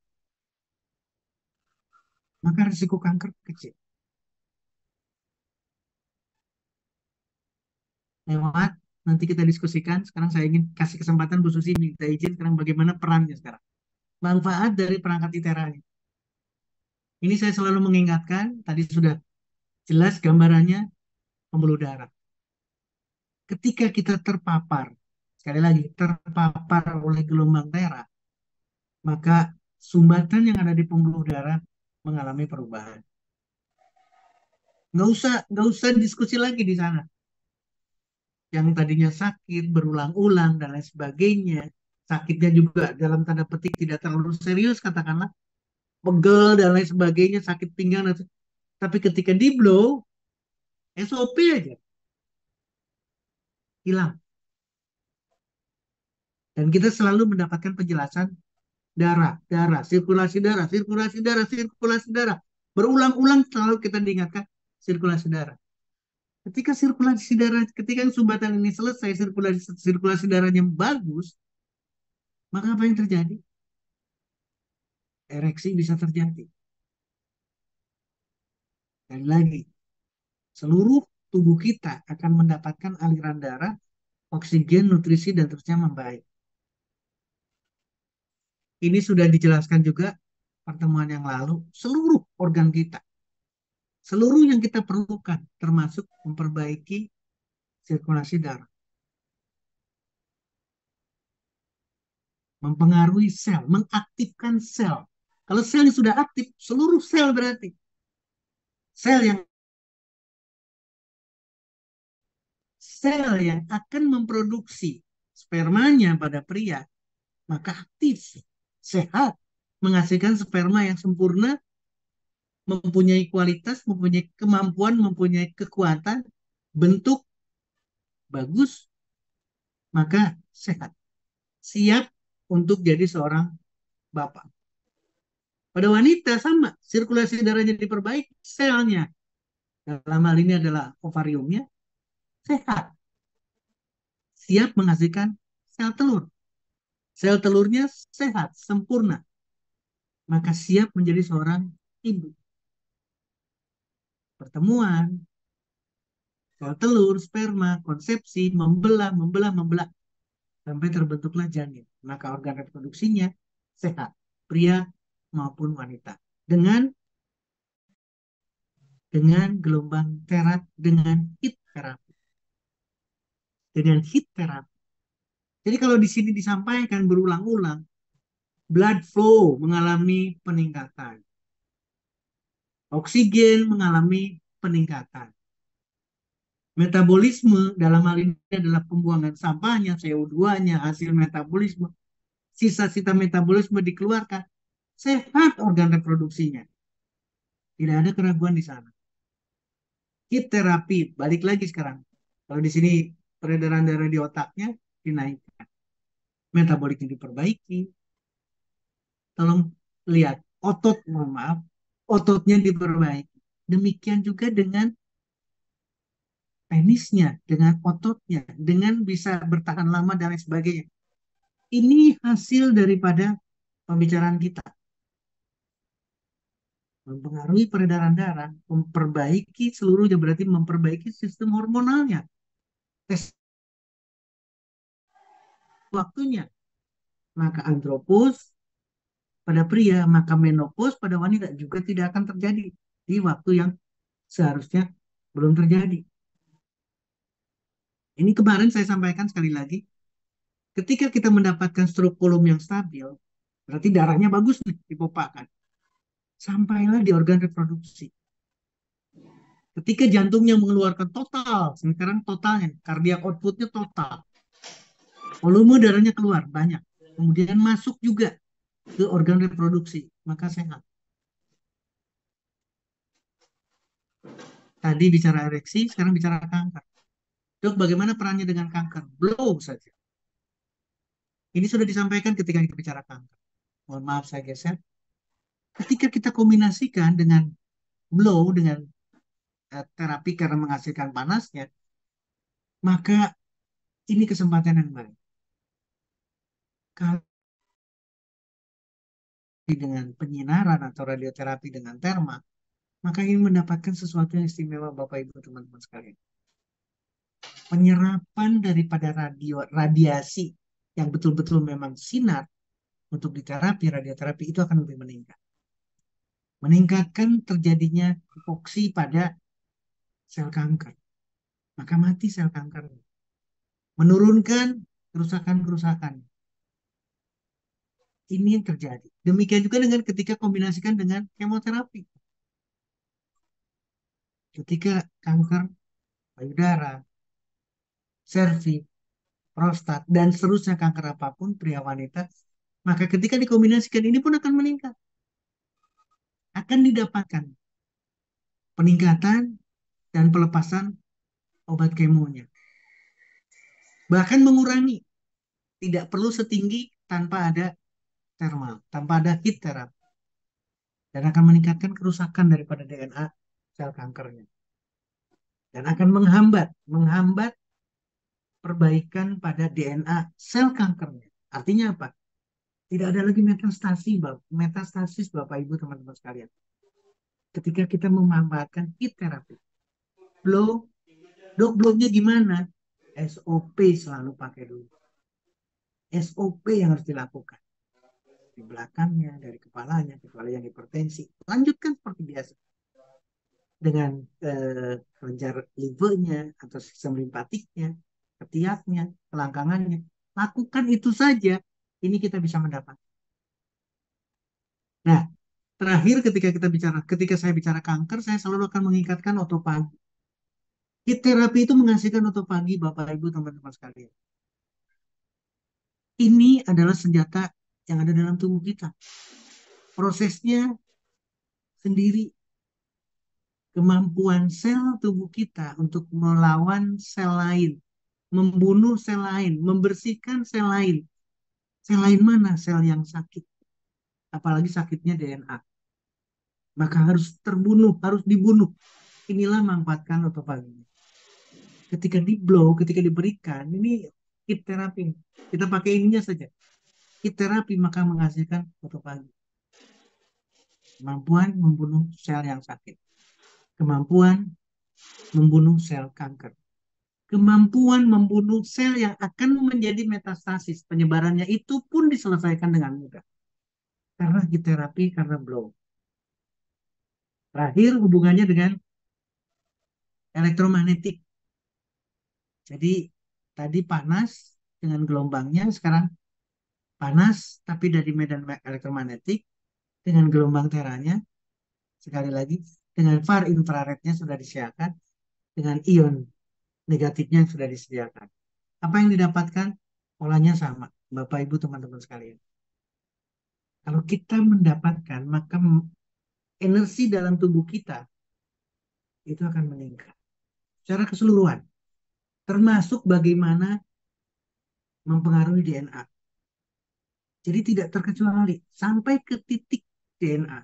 [SPEAKER 1] Maka risiko kanker kecil. Lewat, nanti kita diskusikan. Sekarang saya ingin kasih kesempatan Bu Susi minta izin sekarang bagaimana perannya sekarang. Manfaat dari perangkat ITERA ini. Ini saya selalu mengingatkan, tadi sudah jelas gambarannya pembuluh darah. Ketika kita terpapar, sekali lagi, terpapar oleh gelombang darah, maka sumbatan yang ada di pembuluh darah mengalami perubahan. Nggak usah diskusi lagi di sana. Yang tadinya sakit berulang-ulang dan lain sebagainya, sakitnya juga dalam tanda petik tidak terlalu serius, katakanlah pegel dan lain sebagainya, sakit pinggang, tapi ketika di blow, SOP aja hilang. Dan kita selalu mendapatkan penjelasan darah, darah, sirkulasi darah, sirkulasi darah, sirkulasi darah. Berulang-ulang selalu kita diingatkan sirkulasi darah. Ketika sirkulasi darah, ketika sumbatan ini selesai, sirkulasi darahnya bagus, maka apa yang terjadi? Ereksi bisa terjadi. Dan lagi, seluruh tubuh kita akan mendapatkan aliran darah, oksigen, nutrisi, dan terusnya membaik. Ini sudah dijelaskan juga pertemuan yang lalu, seluruh organ kita, seluruh yang kita perlukan, termasuk memperbaiki sirkulasi darah, mempengaruhi sel, mengaktifkan sel. Kalau sel sudah aktif, seluruh sel berarti sel yang sel yang akan memproduksi spermanya pada pria, maka aktif, sehat, menghasilkan sperma yang sempurna, mempunyai kualitas, mempunyai kemampuan, mempunyai kekuatan, bentuk bagus, maka sehat, siap untuk jadi seorang bapak. Pada wanita sama, sirkulasi darahnya diperbaiki, selnya dalam hal ini adalah ovariumnya sehat, siap menghasilkan sel telur. Sel telurnya sehat, sempurna, maka siap menjadi seorang ibu. Pertemuan, sel telur, sperma, konsepsi, membelah, membelah, membelah, sampai terbentuklah janin. Maka organ reproduksinya sehat, pria maupun wanita. Dengan gelombang terapi, dengan heat terapi. Dengan heat terapi. Jadi kalau di sini disampaikan berulang-ulang, blood flow mengalami peningkatan. Oksigen mengalami peningkatan. Metabolisme dalam hal ini adalah pembuangan sampahnya, CO2-nya, hasil metabolisme. Sisa-sisa metabolisme dikeluarkan. Sehat organ reproduksinya. Tidak ada keraguan di sana. Heat terapi, balik lagi sekarang. Kalau di sini peredaran darah di otaknya dinaikkan. Metaboliknya diperbaiki. Tolong lihat, mohon maaf, ototnya diperbaiki. Demikian juga dengan penisnya, dengan ototnya, dengan bisa bertahan lama dan lain sebagainya. Ini hasil daripada pembicaraan kita. mempengaruhi peredaran darah, memperbaiki seluruhnya, berarti memperbaiki sistem hormonalnya. Tes waktunya, maka andropause pada pria, maka menopause pada wanita juga tidak akan terjadi di waktu yang seharusnya belum terjadi. Ini kemarin saya sampaikan sekali lagi, ketika kita mendapatkan strofolum yang stabil, berarti darahnya bagus nih, dipompakan. Sampailah di organ reproduksi. Ketika jantungnya mengeluarkan total, sekarang totalnya, cardiac outputnya total. Volume darahnya keluar, banyak. Kemudian masuk juga ke organ reproduksi, maka sehat. Tadi bicara ereksi, sekarang bicara kanker. Dok, bagaimana perannya dengan kanker? Blow saja. Ini sudah disampaikan ketika kita bicara kanker. Mohon maaf saya geser. Ketika kita kombinasikan dengan blow, dengan terapi karena menghasilkan panasnya, maka ini kesempatan yang baik. Kalau dengan penyinaran atau radioterapi dengan terma, maka ingin mendapatkan sesuatu yang istimewa Bapak Ibu teman-teman sekalian. Penyerapan daripada radiasi yang betul-betul memang sinar untuk diterapi, radioterapi itu akan lebih meningkat. Meningkatkan terjadinya hipoksi pada sel kanker. Maka mati sel kanker. Menurunkan kerusakan-kerusakan. Ini yang terjadi. Demikian juga dengan ketika kombinasikan dengan kemoterapi. Ketika kanker payudara, serviks, prostat, dan seterusnya kanker apapun, pria wanita, maka ketika dikombinasikan ini pun akan meningkat. Akan didapatkan peningkatan dan pelepasan obat kemonya. Bahkan mengurangi. Tidak perlu setinggi tanpa ada thermal, tanpa ada heat therapy. Dan akan meningkatkan kerusakan daripada DNA sel kankernya. Dan akan menghambat perbaikan pada DNA sel kankernya. Artinya apa? Tidak ada lagi metastasis Bapak Ibu teman-teman sekalian. Ketika kita memanfaatkan heat therapy. Blow, dok blownya gimana? SOP selalu pakai dulu. SOP yang harus dilakukan. Di belakangnya, dari kepalanya, kecuali yang hipertensi. Lanjutkan seperti biasa. Dengan kelenjar limfenya atau sistem limpatiknya, ketiaknya, kelangkangannya. Lakukan itu saja, ini kita bisa mendapat. Nah, terakhir ketika saya bicara kanker, saya selalu akan mengingatkan otopagi. Heat therapy itu menghasilkan otopagi, Bapak Ibu teman-teman sekalian. Ini adalah senjata yang ada dalam tubuh kita. Prosesnya sendiri, kemampuan sel tubuh kita untuk melawan sel lain, membunuh sel lain, membersihkan sel lain. Sel lain mana? Sel yang sakit. Apalagi sakitnya DNA. Maka harus terbunuh, harus dibunuh. Inilah manfaatkan otopagi. Ketika di blow, ketika diberikan, ini heat therapy. Kita pakai ininya saja. Heat therapy maka menghasilkan otopagi. Kemampuan membunuh sel yang sakit. Kemampuan membunuh sel kanker. Kemampuan membunuh sel yang akan menjadi metastasis. Penyebarannya itu pun diselesaikan dengan mudah. Karena heat therapy, karena blow. Terakhir hubungannya dengan elektromagnetik. Jadi tadi panas dengan gelombangnya, sekarang panas tapi dari medan elektromagnetik dengan gelombang teranya. Sekali lagi, dengan far infrarednya sudah disediakan, dengan ion negatifnya yang sudah disediakan. Apa yang didapatkan? Polanya sama, Bapak Ibu teman-teman sekalian. Kalau kita mendapatkan, maka energi dalam tubuh kita itu akan meningkat secara keseluruhan, termasuk bagaimana mempengaruhi DNA. Jadi tidak terkecuali sampai ke titik DNA.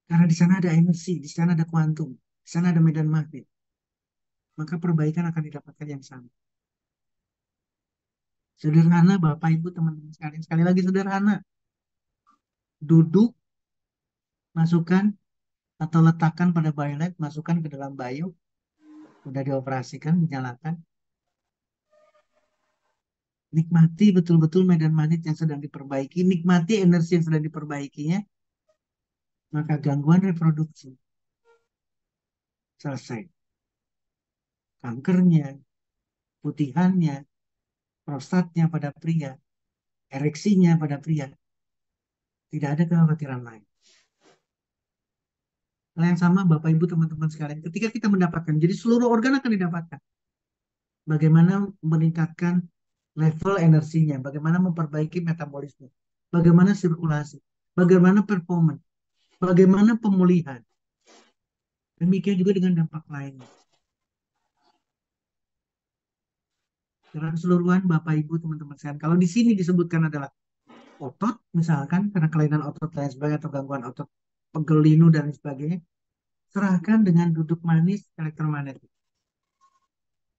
[SPEAKER 1] Karena di sana ada energi, di sana ada kuantum, di sana ada medan magnet. Maka perbaikan akan didapatkan yang sama. Sederhana Bapak Ibu teman-teman sekalian. Sekali lagi sederhana. Duduk, masukkan atau letakkan pada BioLab, masukkan ke dalam bio, udah dioperasikan, dinyalakan. Nikmati betul-betul medan magnet yang sedang diperbaiki, nikmati energi yang sedang diperbaikinya, maka gangguan reproduksi selesai. Kankernya, putihannya, prostatnya pada pria, ereksinya pada pria, tidak ada kekhawatiran lain. Hal yang sama Bapak Ibu teman-teman sekalian, ketika kita mendapatkan, jadi seluruh organ akan didapatkan. Bagaimana meningkatkan level energinya, bagaimana memperbaiki metabolisme, bagaimana sirkulasi, bagaimana performa, bagaimana pemulihan. Demikian juga dengan dampak lainnya. Secara keseluruhan Bapak Ibu teman-teman sekalian, kalau di sini disebutkan adalah otot, misalkan karena kelainan otot lain sebagainya atau gangguan otot, pegel linu dan sebagainya, serahkan dengan duduk manis elektromagnetik.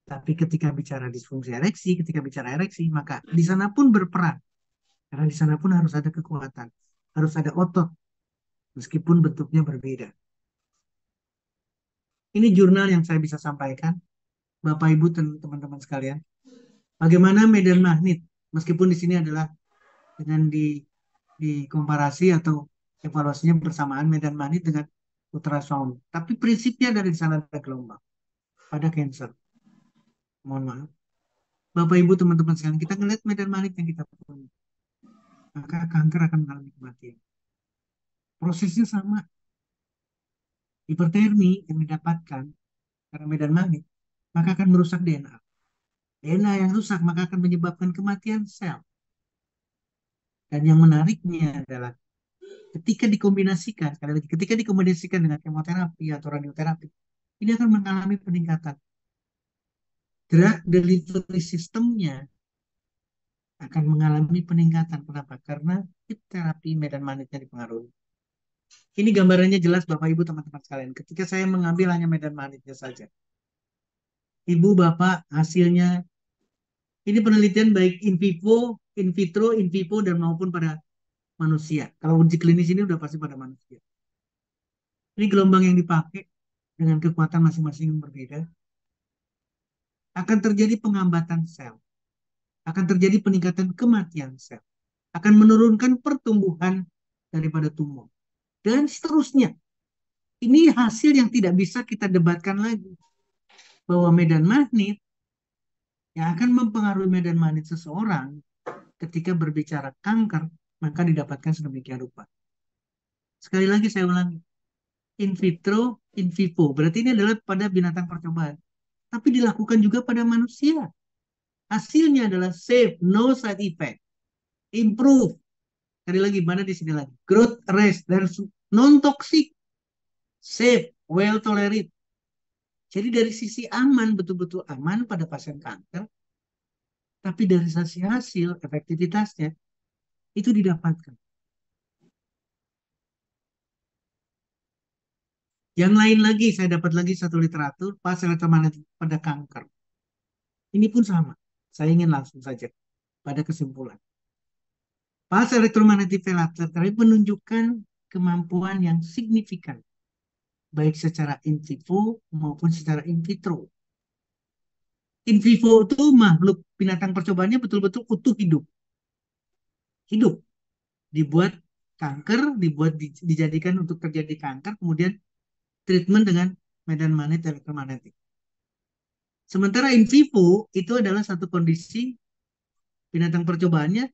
[SPEAKER 1] Tapi ketika bicara disfungsi ereksi, ketika bicara ereksi, maka di sana pun berperan. Karena di sana pun harus ada kekuatan, harus ada otot, meskipun bentuknya berbeda. Ini jurnal yang saya bisa sampaikan, Bapak Ibu dan teman-teman sekalian. Bagaimana medan magnet, meskipun di sini adalah dengan dikomparasi atau evaluasinya bersamaan medan magnet dengan ultrasound. Tapi prinsipnya dari sana ada gelombang pada cancer. Mohon maaf. Bapak Ibu teman-teman sekalian, kita ngelihat medan magnet yang kita punya, maka kanker akan mengalami kematian. Prosesnya sama. Hipertermi yang didapatkan karena medan magnet, maka akan merusak DNA. DNA yang rusak maka akan menyebabkan kematian sel. Dan yang menariknya adalah ketika dikombinasikan, sekali lagi, ketika dikombinasikan dengan kemoterapi atau radioterapi, ini akan mengalami peningkatan. Drug delivery sistemnya akan mengalami peningkatan. Kenapa? Karena terapi medan magnetnya dipengaruhi. Ini gambarannya jelas Bapak Ibu teman-teman sekalian. Ketika saya mengambil hanya medan magnetnya saja. Ibu Bapak hasilnya, ini penelitian baik in vivo, in vitro, in vivo, dan maupun pada manusia. Kalau uji klinis ini udah pasti pada manusia. Ini gelombang yang dipakai dengan kekuatan masing-masing yang berbeda. Akan terjadi penghambatan sel. Akan terjadi peningkatan kematian sel. Akan menurunkan pertumbuhan daripada tumor. Dan seterusnya. Ini hasil yang tidak bisa kita debatkan lagi. Bahwa medan magnet yang akan mempengaruhi medan magnet seseorang ketika berbicara kanker, maka didapatkan sedemikian rupa. Sekali lagi saya ulangi. In vitro, in vivo. Berarti ini adalah pada binatang percobaan. Tapi dilakukan juga pada manusia. Hasilnya adalah safe, no side effect, improve. Sekali lagi, mana di sini lagi? Growth, rest, dan non-toxic, safe, well tolerated. Jadi dari sisi aman, betul-betul aman pada pasien kanker, tapi dari sisi hasil, efektivitasnya, itu didapatkan. Yang lain lagi, saya dapat lagi satu literatur, pas elektromagnetik pada kanker. Ini pun sama. Saya ingin langsung saja pada kesimpulan. Pas elektromagnetik terapi menunjukkan kemampuan yang signifikan, baik secara in vivo maupun secara in vitro. In vivo itu makhluk binatang percobaannya betul-betul utuh hidup. Hidup. Dibuat kanker, dijadikan untuk terjadi kanker, kemudian treatment dengan medan magnet elektromagnetik. Sementara in vivo itu adalah satu kondisi binatang percobaannya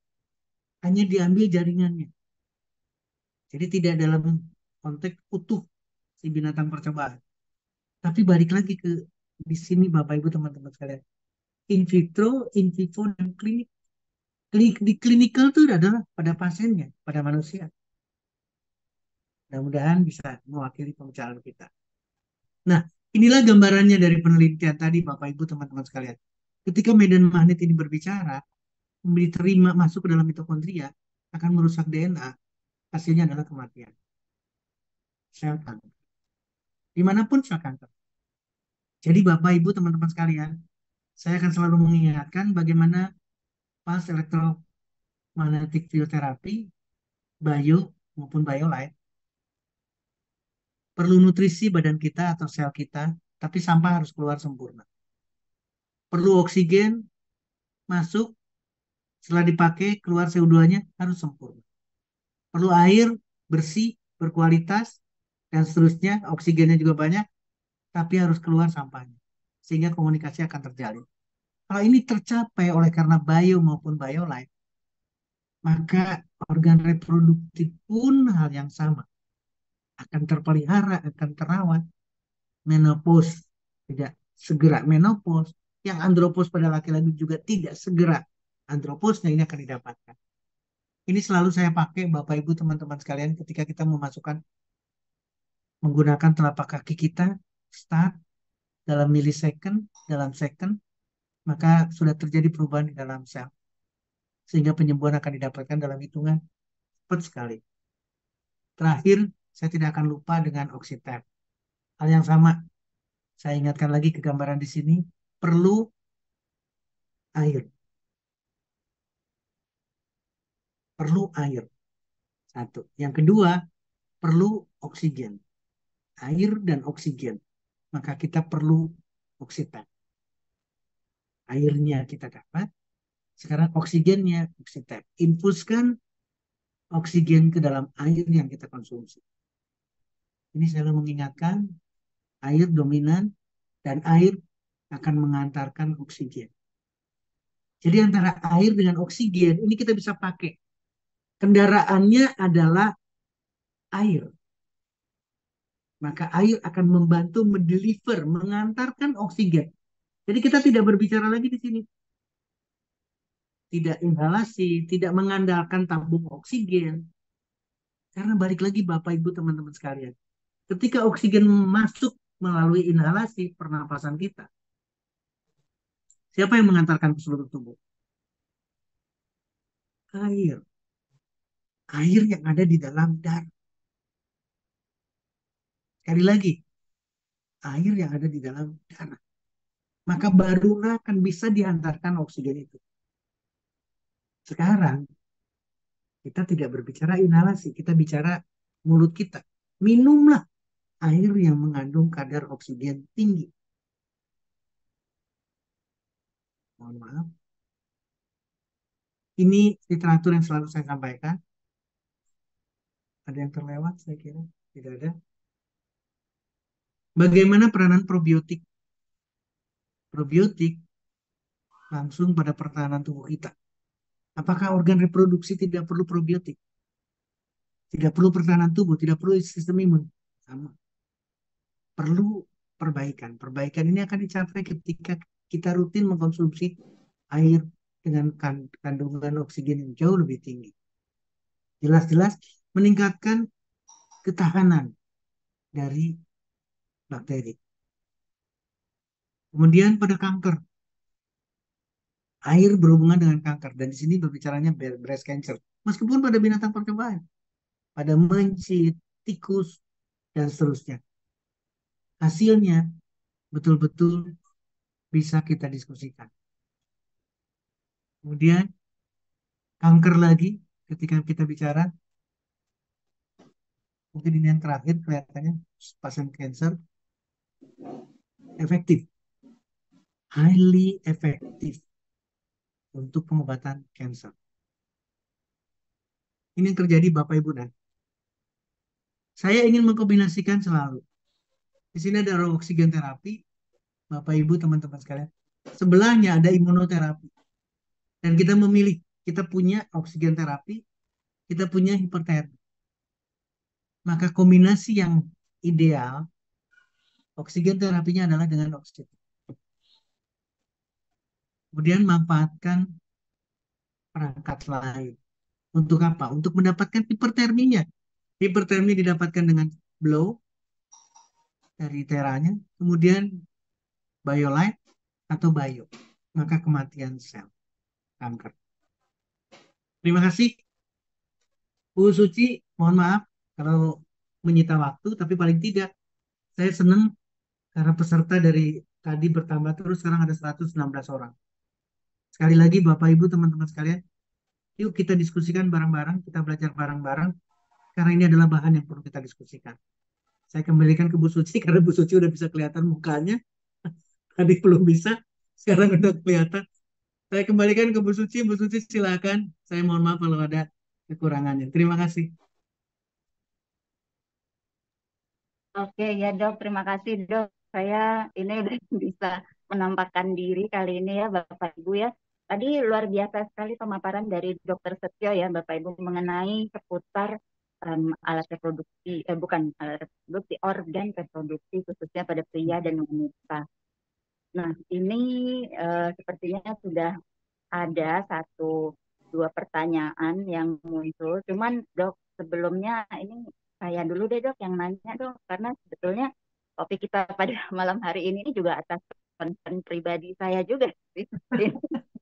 [SPEAKER 1] hanya diambil jaringannya. Jadi tidak dalam konteks utuh si binatang percobaan. Tapi balik lagi ke di sini Bapak Ibu teman-teman sekalian. In vitro, in vivo, dan klinik. Di klinikal itu adalah pada pasiennya, pada manusia. Mudah-mudahan bisa mewakili pembicaraan kita. Nah, inilah gambarannya dari penelitian tadi Bapak Ibu teman-teman sekalian. Ketika medan magnet ini berbicara, diterima masuk ke dalam mitokondria, akan merusak DNA, hasilnya adalah kematian. Sel kanker. Dimanapun sel kanker. Jadi Bapak Ibu teman-teman sekalian, saya akan selalu mengingatkan bagaimana pas elektromagnetic field therapy, bio maupun biolight, Perlu nutrisi badan kita atau sel kita, tapi sampah harus keluar sempurna. Perlu oksigen masuk, setelah dipakai keluar CO2-nya harus sempurna. Perlu air bersih, berkualitas, dan seterusnya, oksigennya juga banyak, tapi harus keluar sampahnya. Sehingga komunikasi akan terjalin. Kalau ini tercapai oleh karena bio maupun biolife, maka organ reproduktif pun hal yang sama. Akan terpelihara, akan terawat. Menopause tidak segera menopause. Yang andropause pada laki-laki juga tidak segera andropause-nya ini akan didapatkan. Ini selalu saya pakai Bapak Ibu teman-teman sekalian ketika kita memasukkan menggunakan telapak kaki kita start dalam millisecond, dalam second, maka sudah terjadi perubahan di dalam sel. Sehingga penyembuhan akan didapatkan dalam hitungan cepat sekali. Terakhir, saya tidak akan lupa dengan oxytap. Hal yang sama, saya ingatkan lagi ke gambaran di sini, perlu air. Perlu air. Satu. Yang kedua, perlu oksigen. Air dan oksigen. Maka kita perlu oksigen. Airnya kita dapat. Sekarang oksigennya oksigen. Infuskan oksigen ke dalam air yang kita konsumsi. Ini selalu mengingatkan air dominan dan air akan mengantarkan oksigen. Jadi antara air dengan oksigen ini kita bisa pakai. Kendaraannya adalah air. Maka air akan membantu mendeliver, mengantarkan oksigen. Jadi kita tidak berbicara lagi di sini. Tidak inhalasi, tidak mengandalkan tabung oksigen. Karena balik lagi Bapak Ibu teman-teman sekalian. Ketika oksigen masuk melalui inhalasi pernapasan kita, siapa yang mengantarkan ke seluruh tubuh? Air. Air yang ada di dalam darah. Sekali lagi, air yang ada di dalam darah. Maka barulah akan bisa diantarkan oksigen itu. Sekarang, kita tidak berbicara inhalasi, kita bicara mulut kita. Minumlah air yang mengandung kadar oksigen tinggi. Mohon maaf. Ini literatur yang selalu saya sampaikan. Ada yang terlewat, saya kira. Tidak ada. Bagaimana peranan probiotik? Probiotik langsung pada pertahanan tubuh kita. Apakah organ reproduksi tidak perlu probiotik? Tidak perlu pertahanan tubuh, tidak perlu sistem imun. Sama. Perlu perbaikan. Perbaikan ini akan dicapai ketika kita rutin mengkonsumsi air dengan kandungan oksigen yang jauh lebih tinggi. Jelas-jelas meningkatkan ketahanan dari bakteri. Kemudian pada kanker, air berhubungan dengan kanker dan di sini berbicaranya breast cancer. Meskipun pada binatang percobaan, pada mencit, tikus dan seterusnya. Hasilnya betul-betul bisa kita diskusikan. Kemudian kanker lagi ketika kita bicara, mungkin ini yang terakhir kelihatannya pasien cancer efektif, highly efektif untuk pengobatan cancer. Ini yang terjadi Bapak Ibu dan saya ingin mengkombinasikan selalu. Di sini ada oksigen terapi, Bapak Ibu teman-teman sekalian. Sebelahnya ada imunoterapi. Dan kita memilih, kita punya oksigen terapi, kita punya hipertermi. Maka kombinasi yang ideal, oksigen terapinya adalah dengan oksigen. Kemudian manfaatkan perangkat lain. Untuk apa? Untuk mendapatkan hiperterminya. Hipertermi didapatkan dengan blow dari teranya, kemudian biolight atau bio. Maka kematian sel kanker. Terima kasih. Bu Suci, mohon maaf kalau menyita waktu, tapi paling tidak saya senang karena peserta dari tadi bertambah terus, sekarang ada 116 orang. Sekali lagi Bapak Ibu teman-teman sekalian, yuk kita diskusikan bareng-bareng, kita belajar bareng-bareng, karena ini adalah bahan yang perlu kita diskusikan. Saya kembalikan ke Bu Suci karena Bu Suci udah bisa kelihatan mukanya. Tadi belum bisa, sekarang udah kelihatan. Saya kembalikan ke Bu Suci. Bu Suci silakan. Saya mohon maaf kalau ada kekurangannya. Terima kasih.
[SPEAKER 2] Oke ya dok, terima kasih dok. Saya ini udah bisa menampakkan diri kali ini ya Bapak Ibu ya. Tadi luar biasa sekali pemaparan dari Dokter Setio ya Bapak Ibu mengenai seputar alat reproduksi, bukan alat reproduksi, organ reproduksi khususnya pada pria dan wanita. Nah ini sepertinya sudah ada satu dua pertanyaan yang muncul. Cuman dok sebelumnya ini saya dulu deh dok yang nanya dok karena sebetulnya topik kita pada malam hari ini juga atas concern pribadi saya juga sih. Ini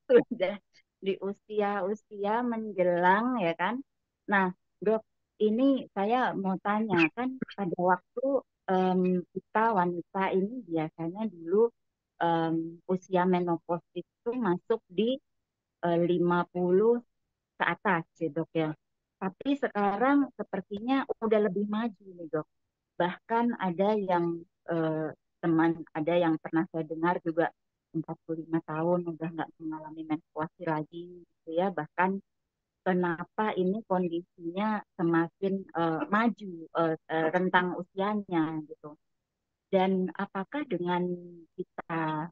[SPEAKER 2] sudah di usia-usia menjelang ya kan. Nah dok ini saya mau tanya kan pada waktu em, kita wanita ini biasanya dulu em, usia menopause itu masuk di 50 ke atas sih dok ya. Tapi sekarang sepertinya udah lebih maju nih dok. Bahkan ada yang eh, teman, ada yang pernah saya dengar juga 45 tahun udah nggak mengalami menstruasi lagi gitu ya. Bahkan kenapa ini kondisinya semakin maju rentang usianya gitu. Dan apakah dengan kita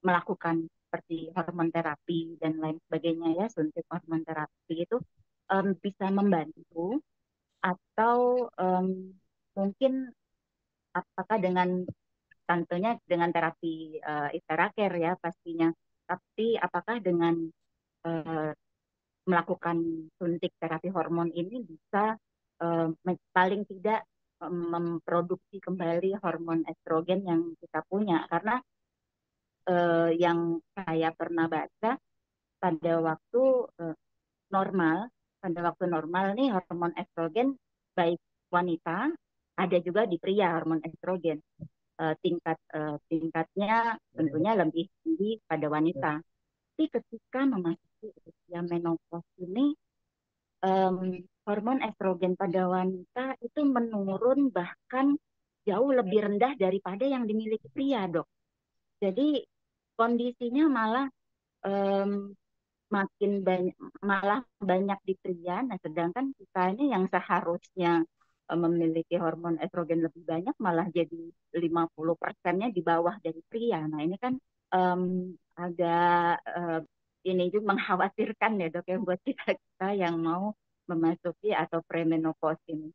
[SPEAKER 2] melakukan seperti hormon terapi dan lain sebagainya ya, suntik hormon terapi itu bisa membantu atau mungkin apakah dengan tentunya dengan terapi Ipteraker ya pastinya, tapi apakah dengan eh, melakukan suntik terapi hormon ini bisa paling tidak memproduksi kembali hormon estrogen yang kita punya karena yang saya pernah baca pada waktu eh, normal pada waktu normal nih hormon estrogen baik wanita ada juga di pria hormon estrogen tingkatnya tentunya lebih tinggi pada wanita tapi ketika memasuki usia menopause ini em, hormon estrogen pada wanita itu menurun bahkan jauh lebih rendah daripada yang dimiliki pria, dok. Jadi kondisinya malah em, makin banyak malah banyak di pria. Nah, sedangkan kita ini yang seharusnya memiliki hormon estrogen lebih banyak malah jadi 50%-nya di bawah dari pria. Nah, ini kan em, agak ini juga mengkhawatirkan ya dok ya buat kita yang mau memasuki atau premenopause ini.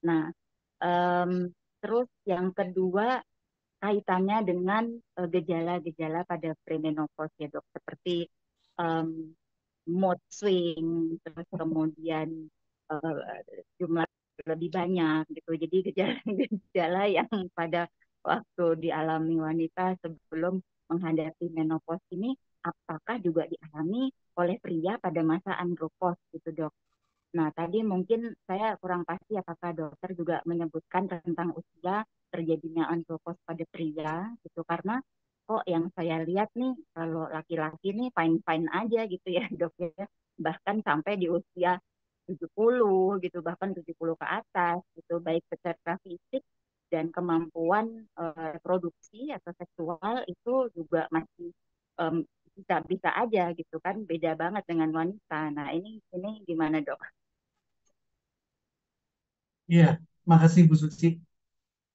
[SPEAKER 2] Nah, em, terus yang kedua kaitannya dengan gejala-gejala pada premenopause ya dok, seperti em, mood swing, terus kemudian jumlah lebih banyak gitu. Jadi gejala-gejala yang pada waktu dialami wanita sebelum menghadapi menopause ini, apakah juga dialami oleh pria pada masa andropause gitu dok? Nah, tadi mungkin saya kurang pasti apakah dokter juga menyebutkan tentang usia terjadinya andropause pada pria gitu karena kok yang saya lihat nih kalau laki-laki nih fine-fine aja gitu ya dok ya bahkan sampai di usia 70 gitu bahkan 70 ke atas gitu baik secara fisik dan kemampuan produksi atau seksual itu juga masih em, bisa bisa aja gitu kan beda banget dengan wanita. Nah, ini gimana dok?
[SPEAKER 1] Iya, makasih Bu Suci.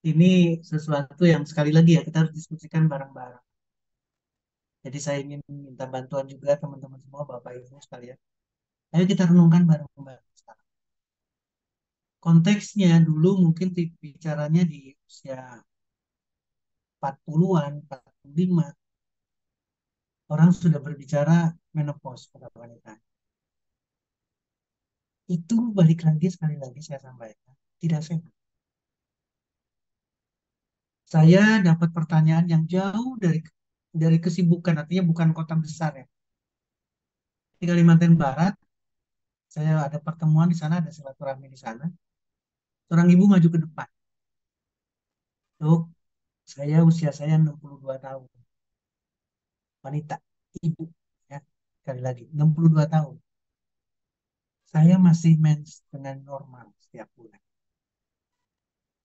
[SPEAKER 1] Ini sesuatu yang sekali lagi ya kita harus diskusikan bareng-bareng. Jadi saya ingin minta bantuan juga teman-teman semua, Bapak Ibu sekalian. Ayo kita renungkan bareng-bareng sekarang. Konteksnya dulu mungkin bicaranya di usia 40-an, 45, orang sudah berbicara menopause pada wanita. Itu balik lagi sekali lagi saya sampaikan, tidak sehat. Saya dapat pertanyaan yang jauh dari kesibukan, artinya bukan kota besar ya. Di Kalimantan Barat, saya ada pertemuan di sana, ada silaturahmi di sana. Seorang ibu maju ke depan. Dok, usia saya 62 tahun. Wanita, ibu. Ya, sekali lagi, 62 tahun. Saya masih mens dengan normal setiap bulan.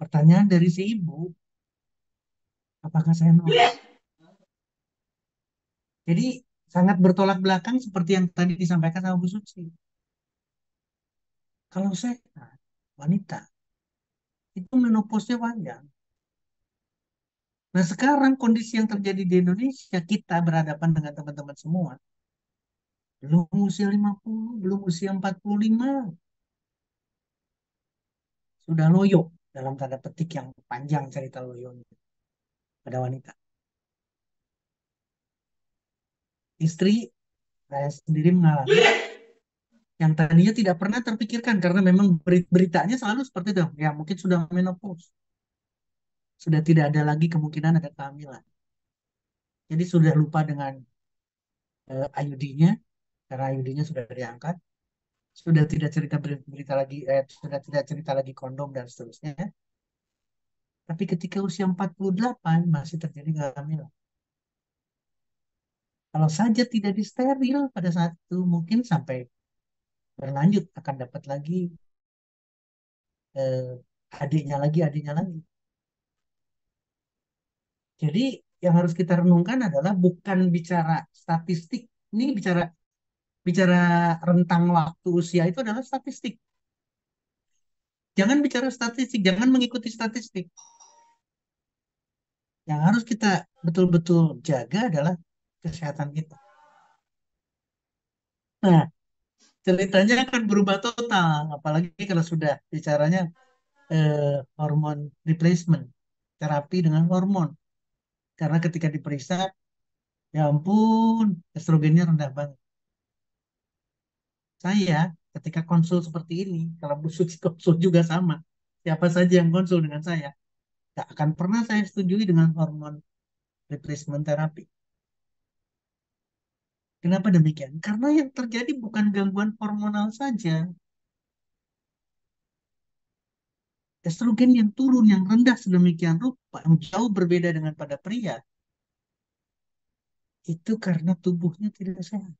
[SPEAKER 1] Pertanyaan dari si ibu, apakah saya menolak? Jadi sangat bertolak belakang seperti yang tadi disampaikan sama Bu Suci. Kalau saya wanita, itu menopausnya panjang. Nah sekarang kondisi yang terjadi di Indonesia, kita berhadapan dengan teman-teman semua. Belum usia 50, belum usia 45. Sudah loyo dalam tanda petik yang panjang cerita loyonya pada wanita. Istri saya sendiri mengalami yang tadinya tidak pernah terpikirkan karena memang beritanya selalu seperti itu. Ya mungkin sudah menopause, sudah tidak ada lagi kemungkinan ada kehamilan. Jadi sudah lupa dengan IUD-nya karena IUD-nya sudah diangkat, sudah tidak cerita berita lagi, sudah tidak cerita lagi kondom dan seterusnya. Tapi ketika usia 48 masih terjadi kehamilan. Kalau saja tidak disteril pada saat itu mungkin sampai berlanjut akan dapat lagi eh, adiknya lagi. Jadi yang harus kita renungkan adalah bukan bicara statistik. Ini bicara bicara rentang waktu usia itu adalah statistik. Jangan bicara statistik, jangan mengikuti statistik. Yang harus kita betul-betul jaga adalah kesehatan kita. Nah, ceritanya akan berubah total, apalagi kalau sudah bicaranya hormon replacement, terapi dengan hormon. Karena ketika diperiksa, ya ampun, estrogennya rendah banget. Saya ketika konsul seperti ini, kalau Bu Suci konsul juga sama, siapa saja yang konsul dengan saya, tak akan pernah saya setujui dengan hormon replacement terapi. Kenapa demikian? Karena yang terjadi bukan gangguan hormonal saja. Estrogen yang turun, yang rendah sedemikian rupa, yang jauh berbeda dengan pada pria, itu karena tubuhnya tidak sehat.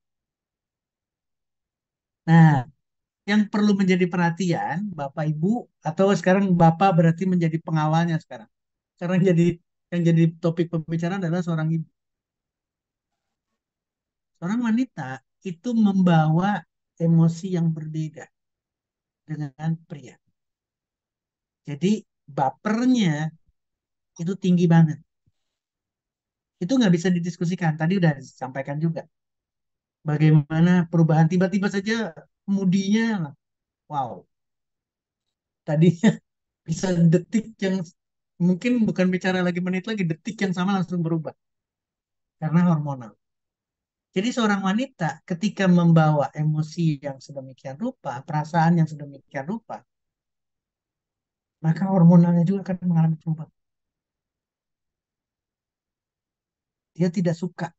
[SPEAKER 1] Nah, yang perlu menjadi perhatian, Bapak Ibu, atau sekarang Bapak berarti menjadi pengawalnya sekarang. Sekarang yang jadi topik pembicaraan adalah seorang ibu. Seorang wanita itu membawa emosi yang berbeda dengan pria. Jadi bapernya itu tinggi banget. Itu nggak bisa didiskusikan. Tadi udah disampaikan juga. Bagaimana perubahan tiba-tiba saja kemudinya, wow, tadinya bisa detik yang mungkin bukan bicara lagi menit lagi, detik yang sama langsung berubah karena hormonal. Jadi seorang wanita ketika membawa emosi yang sedemikian rupa, perasaan yang sedemikian rupa, maka hormonalnya juga akan mengalami perubahan. Dia tidak suka,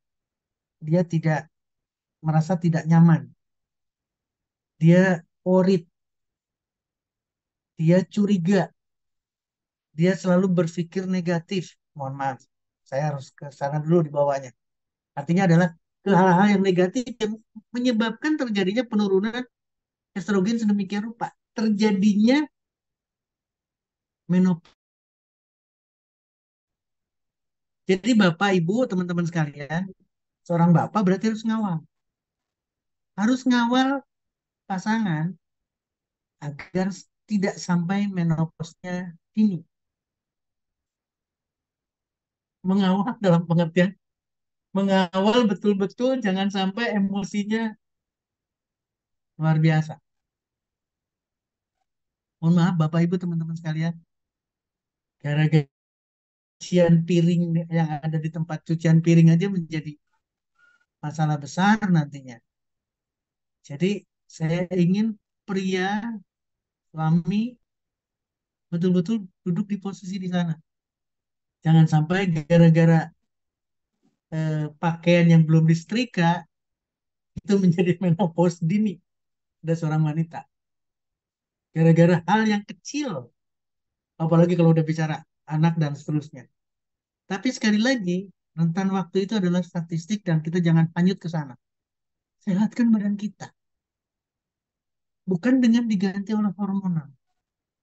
[SPEAKER 1] dia tidak merasa tidak nyaman, dia worried, dia curiga, dia selalu berpikir negatif. Mohon maaf, saya harus ke sana dulu di bawahnya. Artinya adalah ke hal-hal yang negatif yang menyebabkan terjadinya penurunan estrogen sedemikian rupa. Terjadinya menopause. Jadi Bapak, Ibu, teman-teman sekalian, seorang Bapak berarti harus ngawal. Harus ngawal pasangan agar tidak sampai menopause-nya ini. Mengawal dalam pengertian, mengawal betul-betul jangan sampai emosinya luar biasa. Mohon maaf Bapak Ibu teman-teman sekalian, gara-gara cucian piring yang ada di tempat cucian piring aja menjadi masalah besar nantinya. Jadi saya ingin pria, suami betul-betul duduk di posisi di sana. Jangan sampai gara-gara pakaian yang belum disetrika itu menjadi menopause dini pada seorang wanita. Gara-gara hal yang kecil, apalagi kalau udah bicara anak dan seterusnya. Tapi sekali lagi, rentan waktu itu adalah statistik dan kita jangan hanyut ke sana. Sehatkan badan kita, bukan dengan diganti oleh hormonal.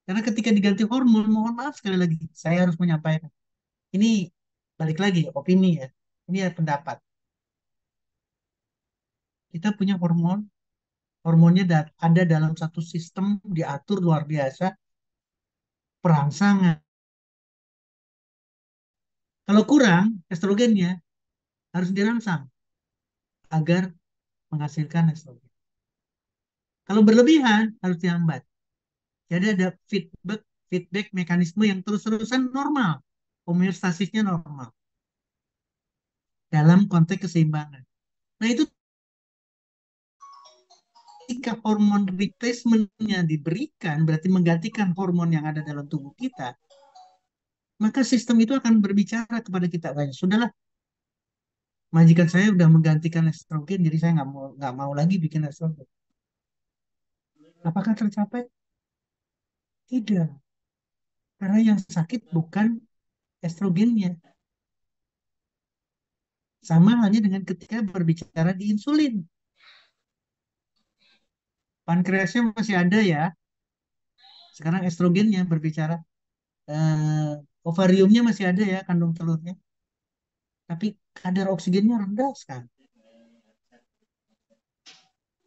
[SPEAKER 1] Karena ketika diganti hormon, mohon maaf sekali lagi, saya harus menyampaikan. Ini balik lagi, opini ya. Ini ya pendapat. Kita punya hormon, hormonnya ada dalam satu sistem diatur luar biasa, perangsangan. Kalau kurang estrogennya harus dirangsang agar menghasilkan estrogen. Kalau berlebihan harus dihambat. Jadi ada feedback feedback mekanisme yang terus-terusan normal, homeostasisnya normal dalam konteks keseimbangan. Nah itu ketika hormon replacement-nya diberikan, berarti menggantikan hormon yang ada dalam tubuh kita, maka sistem itu akan berbicara kepada kita, kayak sudahlah, majikan saya udah menggantikan estrogen, jadi saya nggak mau lagi bikin estrogen. Apakah tercapai? Tidak, karena yang sakit bukan estrogennya. Sama halnya dengan ketika berbicara di insulin. Pankreasnya masih ada ya. Sekarang estrogennya berbicara. Eh, ovariumnya masih ada ya, kandung telurnya. Tapi kadar oksigennya rendah sekali.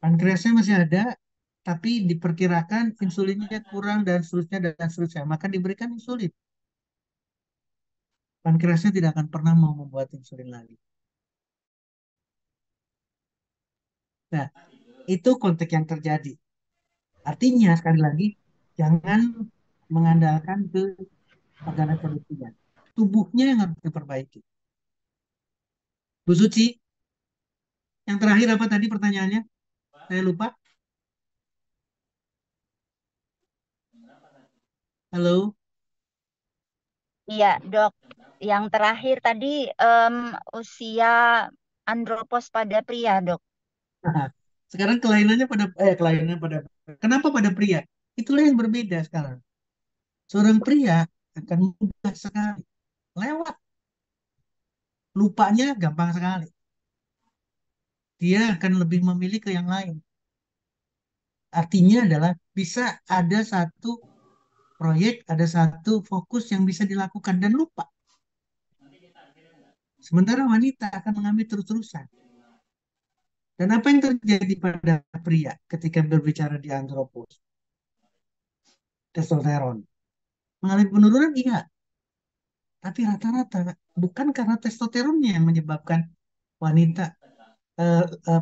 [SPEAKER 1] Pankreasnya masih ada, tapi diperkirakan insulinnya kurang dan seterusnya dan seterusnya. Maka diberikan insulin. Pankreasnya tidak akan pernah mau membuat insulin lagi. Nah, itu konteks yang terjadi. Artinya, sekali lagi, jangan mengandalkan ke organ reproduksinya. Tubuhnya yang harus diperbaiki. Bu Suci, yang terakhir apa tadi pertanyaannya? Saya lupa. Halo?
[SPEAKER 2] Iya, Dok. Yang terakhir tadi usia andropos pada pria, Dok.
[SPEAKER 1] Nah, sekarang kelainannya pada kenapa pada pria? Itulah yang berbeda sekarang. Seorang pria akan mudah sekali lewat, lupanya gampang sekali. Dia akan lebih memilih ke yang lain. Artinya adalah bisa ada satu proyek, ada satu fokus yang bisa dilakukan dan lupa. Sementara wanita akan mengambil terus-terusan. Dan apa yang terjadi pada pria ketika berbicara di andropos? Testosteron. Mengalami penurunan, iya. Tapi rata-rata bukan karena testosteronnya yang menyebabkan wanita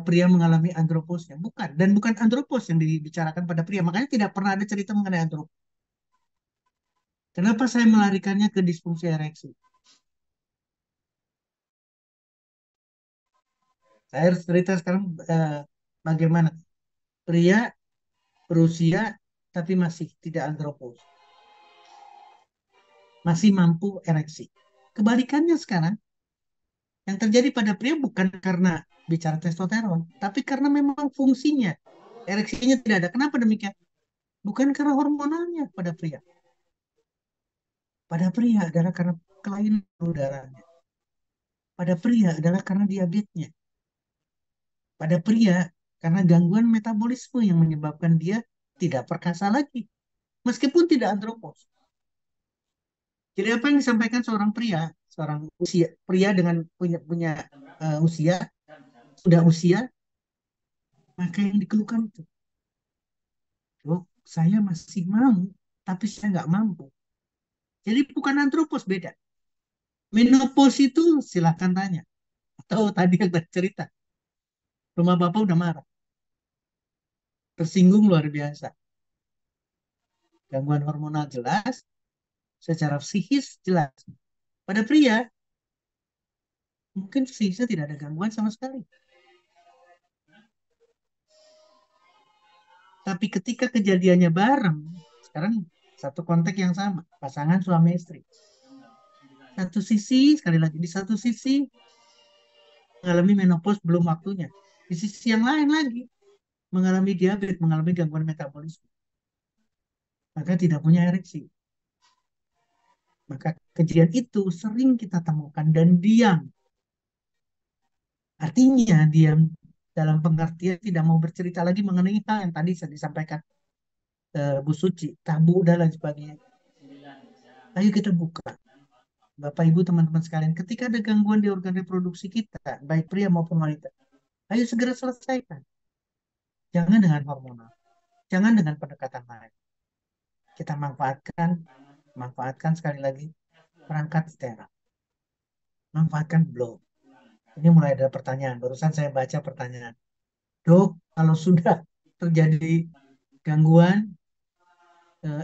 [SPEAKER 1] pria mengalami androposnya. Bukan. Dan bukan andropos yang dibicarakan pada pria. Makanya tidak pernah ada cerita mengenai andropos. Kenapa saya melarikannya ke disfungsi ereksi? Saya harus cerita sekarang bagaimana pria berusia tapi masih tidak andropos. Masih mampu ereksi. Kebalikannya sekarang, yang terjadi pada pria bukan karena bicara testosteron, tapi karena memang fungsinya. Ereksinya tidak ada. Kenapa demikian? Bukan karena hormonalnya pada pria. Pada pria adalah karena kelainan udaranya. Pada pria adalah karena diabetesnya. Pada pria karena gangguan metabolisme yang menyebabkan dia tidak perkasa lagi. Meskipun tidak andropos. Jadi apa yang disampaikan seorang pria, seorang usia pria dengan punya punya usia, sudah usia, maka yang dikeluhkan itu, dok, saya masih mau, tapi saya nggak mampu. Jadi bukan antropos, beda. Menopause itu silahkan tanya. Atau tadi yang tadi cerita, rumah bapak udah marah, tersinggung luar biasa. Gangguan hormonal jelas, secara psikis jelas. Pada pria, mungkin psikisnya tidak ada gangguan sama sekali. Tapi ketika kejadiannya bareng, sekarang satu konteks yang sama, pasangan suami istri. Satu sisi, sekali lagi, di satu sisi mengalami menopause belum waktunya. Di sisi yang lain lagi, mengalami diabetes, mengalami gangguan metabolisme. Maka tidak punya ereksi. Maka kejadian itu sering kita temukan dan diam. Artinya diam dalam pengertian tidak mau bercerita lagi mengenai hal yang tadi saya disampaikan. Bu Suci, tabu dan lain sebagainya. Ayo kita buka. Bapak Ibu teman-teman sekalian, ketika ada gangguan di organ reproduksi kita, baik pria maupun wanita, ayo segera selesaikan. Jangan dengan hormonal, jangan dengan pendekatan lain. Kita manfaatkan sekali lagi perangkat sterile, manfaatkan blow. Ini mulai ada pertanyaan. Barusan saya baca pertanyaan. Dok, kalau sudah terjadi gangguan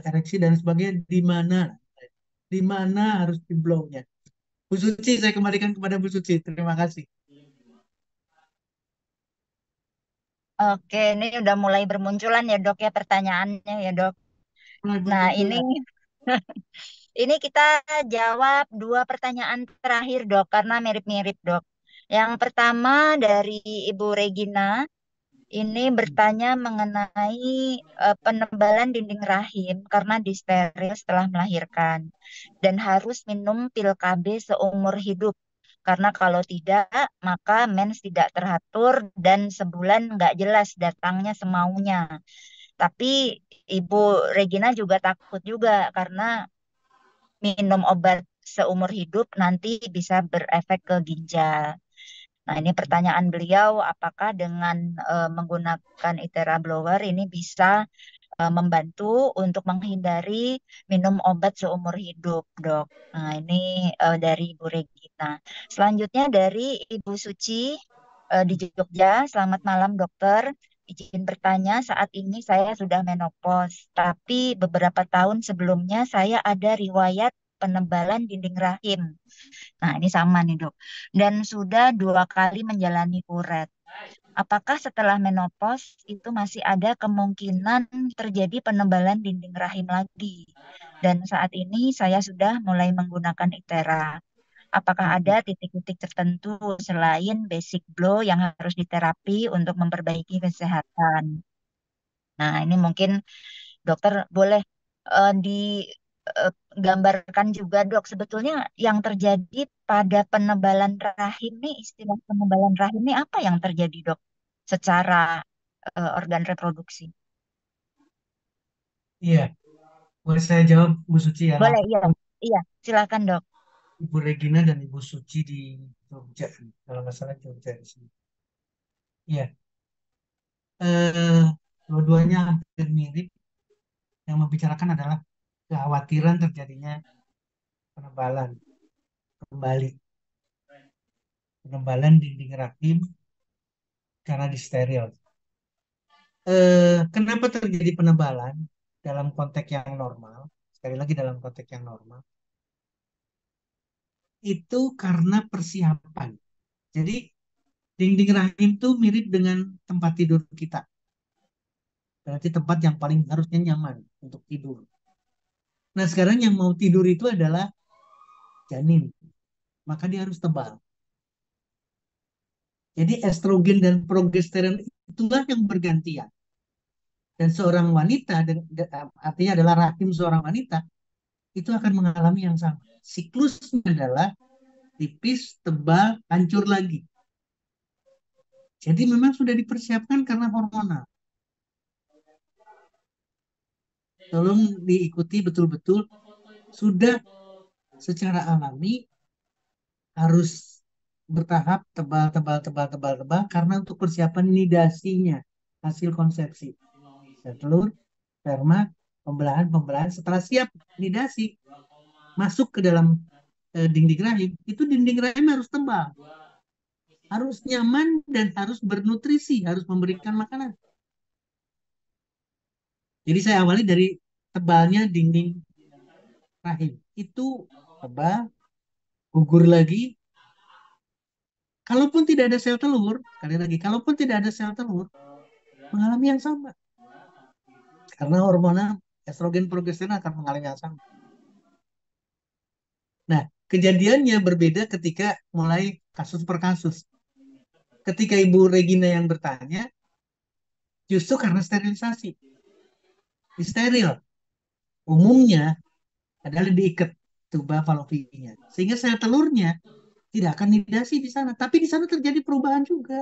[SPEAKER 1] ereksi dan sebagainya, di mana? Di mana harus di blow-nya? Bu Suci, saya kembalikan kepada Bu Suci. Terima kasih.
[SPEAKER 2] Oke, ini udah mulai bermunculan ya dok ya pertanyaannya ya dok.
[SPEAKER 1] Mulai
[SPEAKER 2] Nah ini
[SPEAKER 1] bermunculan.
[SPEAKER 2] ini kita jawab dua pertanyaan terakhir dok karena mirip-mirip dok. Yang pertama dari Ibu Regina ini bertanya mengenai penebalan dinding rahim karena disteril setelah melahirkan dan harus minum pil KB seumur hidup. Karena kalau tidak, maka mens tidak teratur dan sebulan nggak jelas datangnya semaunya. Tapi Ibu Regina juga takut juga karena minum obat seumur hidup nanti bisa berefek ke ginjal. Nah, ini pertanyaan beliau, apakah dengan menggunakan ITERA blower ini bisa membantu untuk menghindari minum obat seumur hidup, dok? Nah, ini dari Ibu Regina. Selanjutnya dari Ibu Suci di Jogja. Selamat malam, dokter. Izin bertanya, saat ini saya sudah menopause, tapi beberapa tahun sebelumnya saya ada riwayat penebalan dinding rahim. Nah, ini sama nih, dok. Dan sudah 2 kali menjalani uret. Apakah setelah menopause itu masih ada kemungkinan terjadi penebalan dinding rahim lagi? Dan saat ini saya sudah mulai menggunakan ITERA. Apakah ada titik-titik tertentu selain basic blow yang harus diterapi untuk memperbaiki kesehatan? Nah, ini mungkin dokter boleh digambarkan juga dok, sebetulnya yang terjadi pada penebalan rahim nih, istilah penebalan rahim ini apa yang terjadi dok secara organ reproduksi?
[SPEAKER 1] Iya, boleh saya jawab Bu Suci ya
[SPEAKER 2] Boleh,
[SPEAKER 1] langsung
[SPEAKER 2] iya, iya, silakan dok.
[SPEAKER 1] Ibu Regina dan Ibu Suci di Jogja, kalau nggak salah Jogja di sini. Iya, eh, dua-duanya hampir mirip. Yang membicarakan adalah kekhawatiran terjadinya penebalan kembali, penebalan dinding rahim karena disteril. Kenapa terjadi penebalan dalam konteks yang normal? Sekali lagi dalam konteks yang normal, itu karena persiapan. Jadi dinding rahim itu mirip dengan tempat tidur kita. Berarti tempat yang paling harusnya nyaman untuk tidur. Nah sekarang yang mau tidur itu adalah janin. Maka dia harus tebal. Jadi estrogen dan progesteron itulah yang bergantian. Dan seorang wanita, artinya adalah rahim seorang wanita, itu akan mengalami yang sama. Siklusnya adalah tipis, tebal, hancur lagi. Jadi memang sudah dipersiapkan karena hormonal. Tolong diikuti betul-betul. Sudah secara alami harus bertahap tebal, tebal, tebal, tebal, tebal karena untuk persiapan nidasinya hasil konsepsi. Dan telur, sperma, pembelahan, pembelahan. Setelah siap nidasi, masuk ke dalam dinding rahim, itu dinding rahim harus tebal, harus nyaman dan harus bernutrisi, harus memberikan makanan. Jadi saya awali dari tebalnya dinding rahim. Itu tebal, gugur lagi. Kalaupun tidak ada sel telur, sekali lagi, kalaupun tidak ada sel telur, mengalami yang sama. Karena hormonal estrogen progesteron akan mengalami yang sama. Nah, kejadiannya berbeda ketika mulai kasus per kasus. Ketika Ibu Regina yang bertanya, justru karena sterilisasi. Disteril. Umumnya adalah diikat tuba falopinya. Sehingga sel telurnya tidak akan nidasi di sana. Tapi di sana terjadi perubahan juga.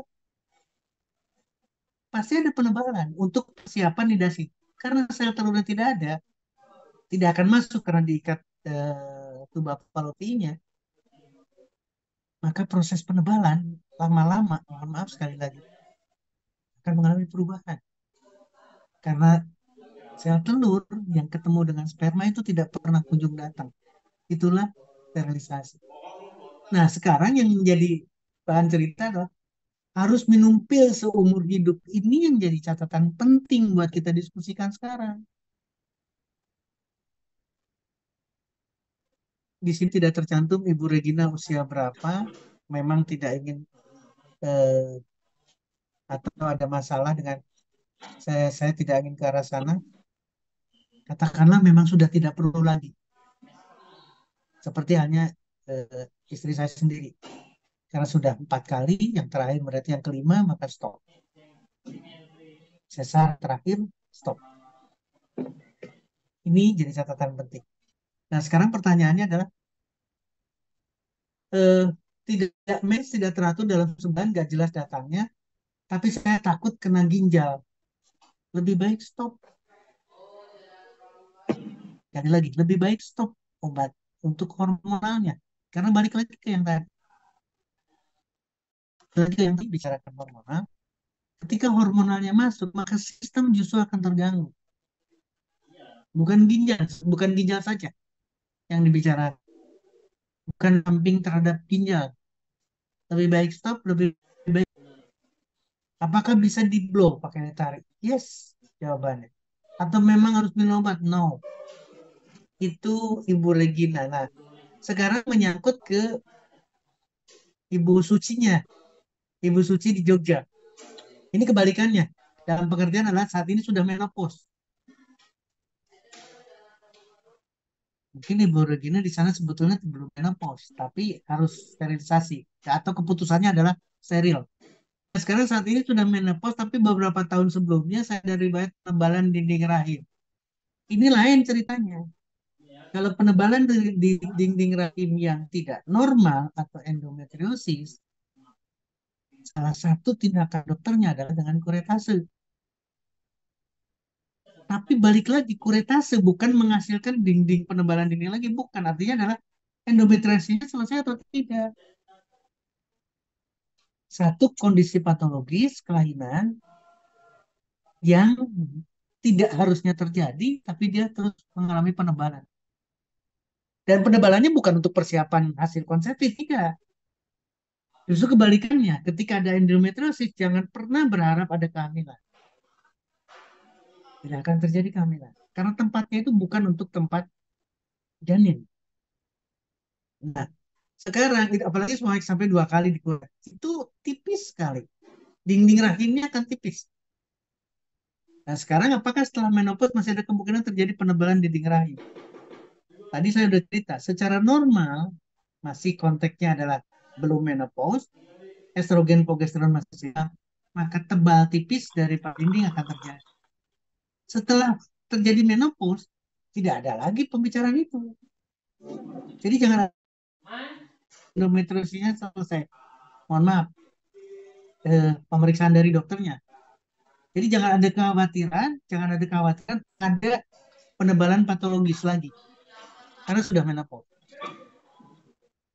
[SPEAKER 1] Pasti ada penebalan untuk persiapan nidasi. Karena sel telurnya tidak ada, tidak akan masuk karena diikat tuba Fallopinya, maka proses penebalan lama-lama, mohon maaf sekali lagi, akan mengalami perubahan. Karena sel telur yang ketemu dengan sperma itu tidak pernah kunjung datang. Itulah sterilisasi. Nah, sekarang yang menjadi bahan cerita adalah harus minum pil seumur hidup. Ini yang jadi catatan penting buat kita diskusikan sekarang. Di sini tidak tercantum Ibu Regina usia berapa, memang tidak ingin eh, atau ada masalah dengan saya tidak ingin ke arah sana. Katakanlah memang sudah tidak perlu lagi. Seperti halnya istri saya sendiri. Karena sudah 4 kali, yang terakhir berarti yang kelima, maka stop. Sesar terakhir, stop. Ini jadi catatan penting. Nah, sekarang pertanyaannya adalah, eh, tidak mens, tidak teratur dalam sebulan, nggak jelas datangnya, tapi saya takut kena ginjal. Lebih baik stop. Sekali lagi, lebih baik stop obat untuk hormonalnya. Karena balik lagi ke yang tadi, bicarakan hormonal. Ketika hormonalnya masuk, maka sistem justru akan terganggu. Bukan ginjal saja yang dibicarakan. Bukan samping terhadap ginjal. Lebih baik stop, lebih baik. Apakah bisa di blow pakai ditarik? Yes, jawabannya. Atau memang harus minum obat? No. Itu Ibu Regina. Nah, sekarang menyangkut ke Ibu Sucinya. Ibu Suci di Jogja. Ini kebalikannya. Dalam pengertian adalah saat ini sudah menopause. Mungkin Ibu Regina di sana sebetulnya belum menopause, tapi harus sterilisasi. Atau keputusannya adalah steril. Sekarang saat ini sudah menopause, tapi beberapa tahun sebelumnya saya ada riwayat penebalan dinding rahim. Ini lain ceritanya. Kalau penebalan di dinding rahim yang tidak normal atau endometriosis, salah satu tindakan dokternya adalah dengan kuretase. Tapi balik lagi, kuretase bukan menghasilkan dinding penebalan dinding lagi, bukan. Artinya adalah endometriosisnya selesai atau tidak. Satu kondisi patologis kelainan yang tidak harusnya terjadi, tapi dia terus mengalami penebalan. Dan penebalannya bukan untuk persiapan hasil konsepsi, tidak. Justru kebalikannya, ketika ada endometriosis, jangan pernah berharap ada kehamilan. Tidak akan terjadi kehamilan. Karena tempatnya itu bukan untuk tempat janin. Nah, sekarang, apalagi semua sampai 2 kali dikurangi, itu tipis sekali. Dinding rahimnya akan tipis. Nah, sekarang apakah setelah menopause masih ada kemungkinan terjadi penebalan dinding rahim? Tadi saya sudah cerita, secara normal, masih konteksnya adalah belum menopause, estrogen progesteron masih siap, maka tebal tipis dari dinding akan terjadi. Setelah terjadi menopause, tidak ada lagi pembicaraan itu. Jadi jangan endometriosisnya selesai. Mohon maaf, pemeriksaan dari dokternya. Jadi jangan ada kekhawatiran ada penebalan patologis lagi karena sudah menopause.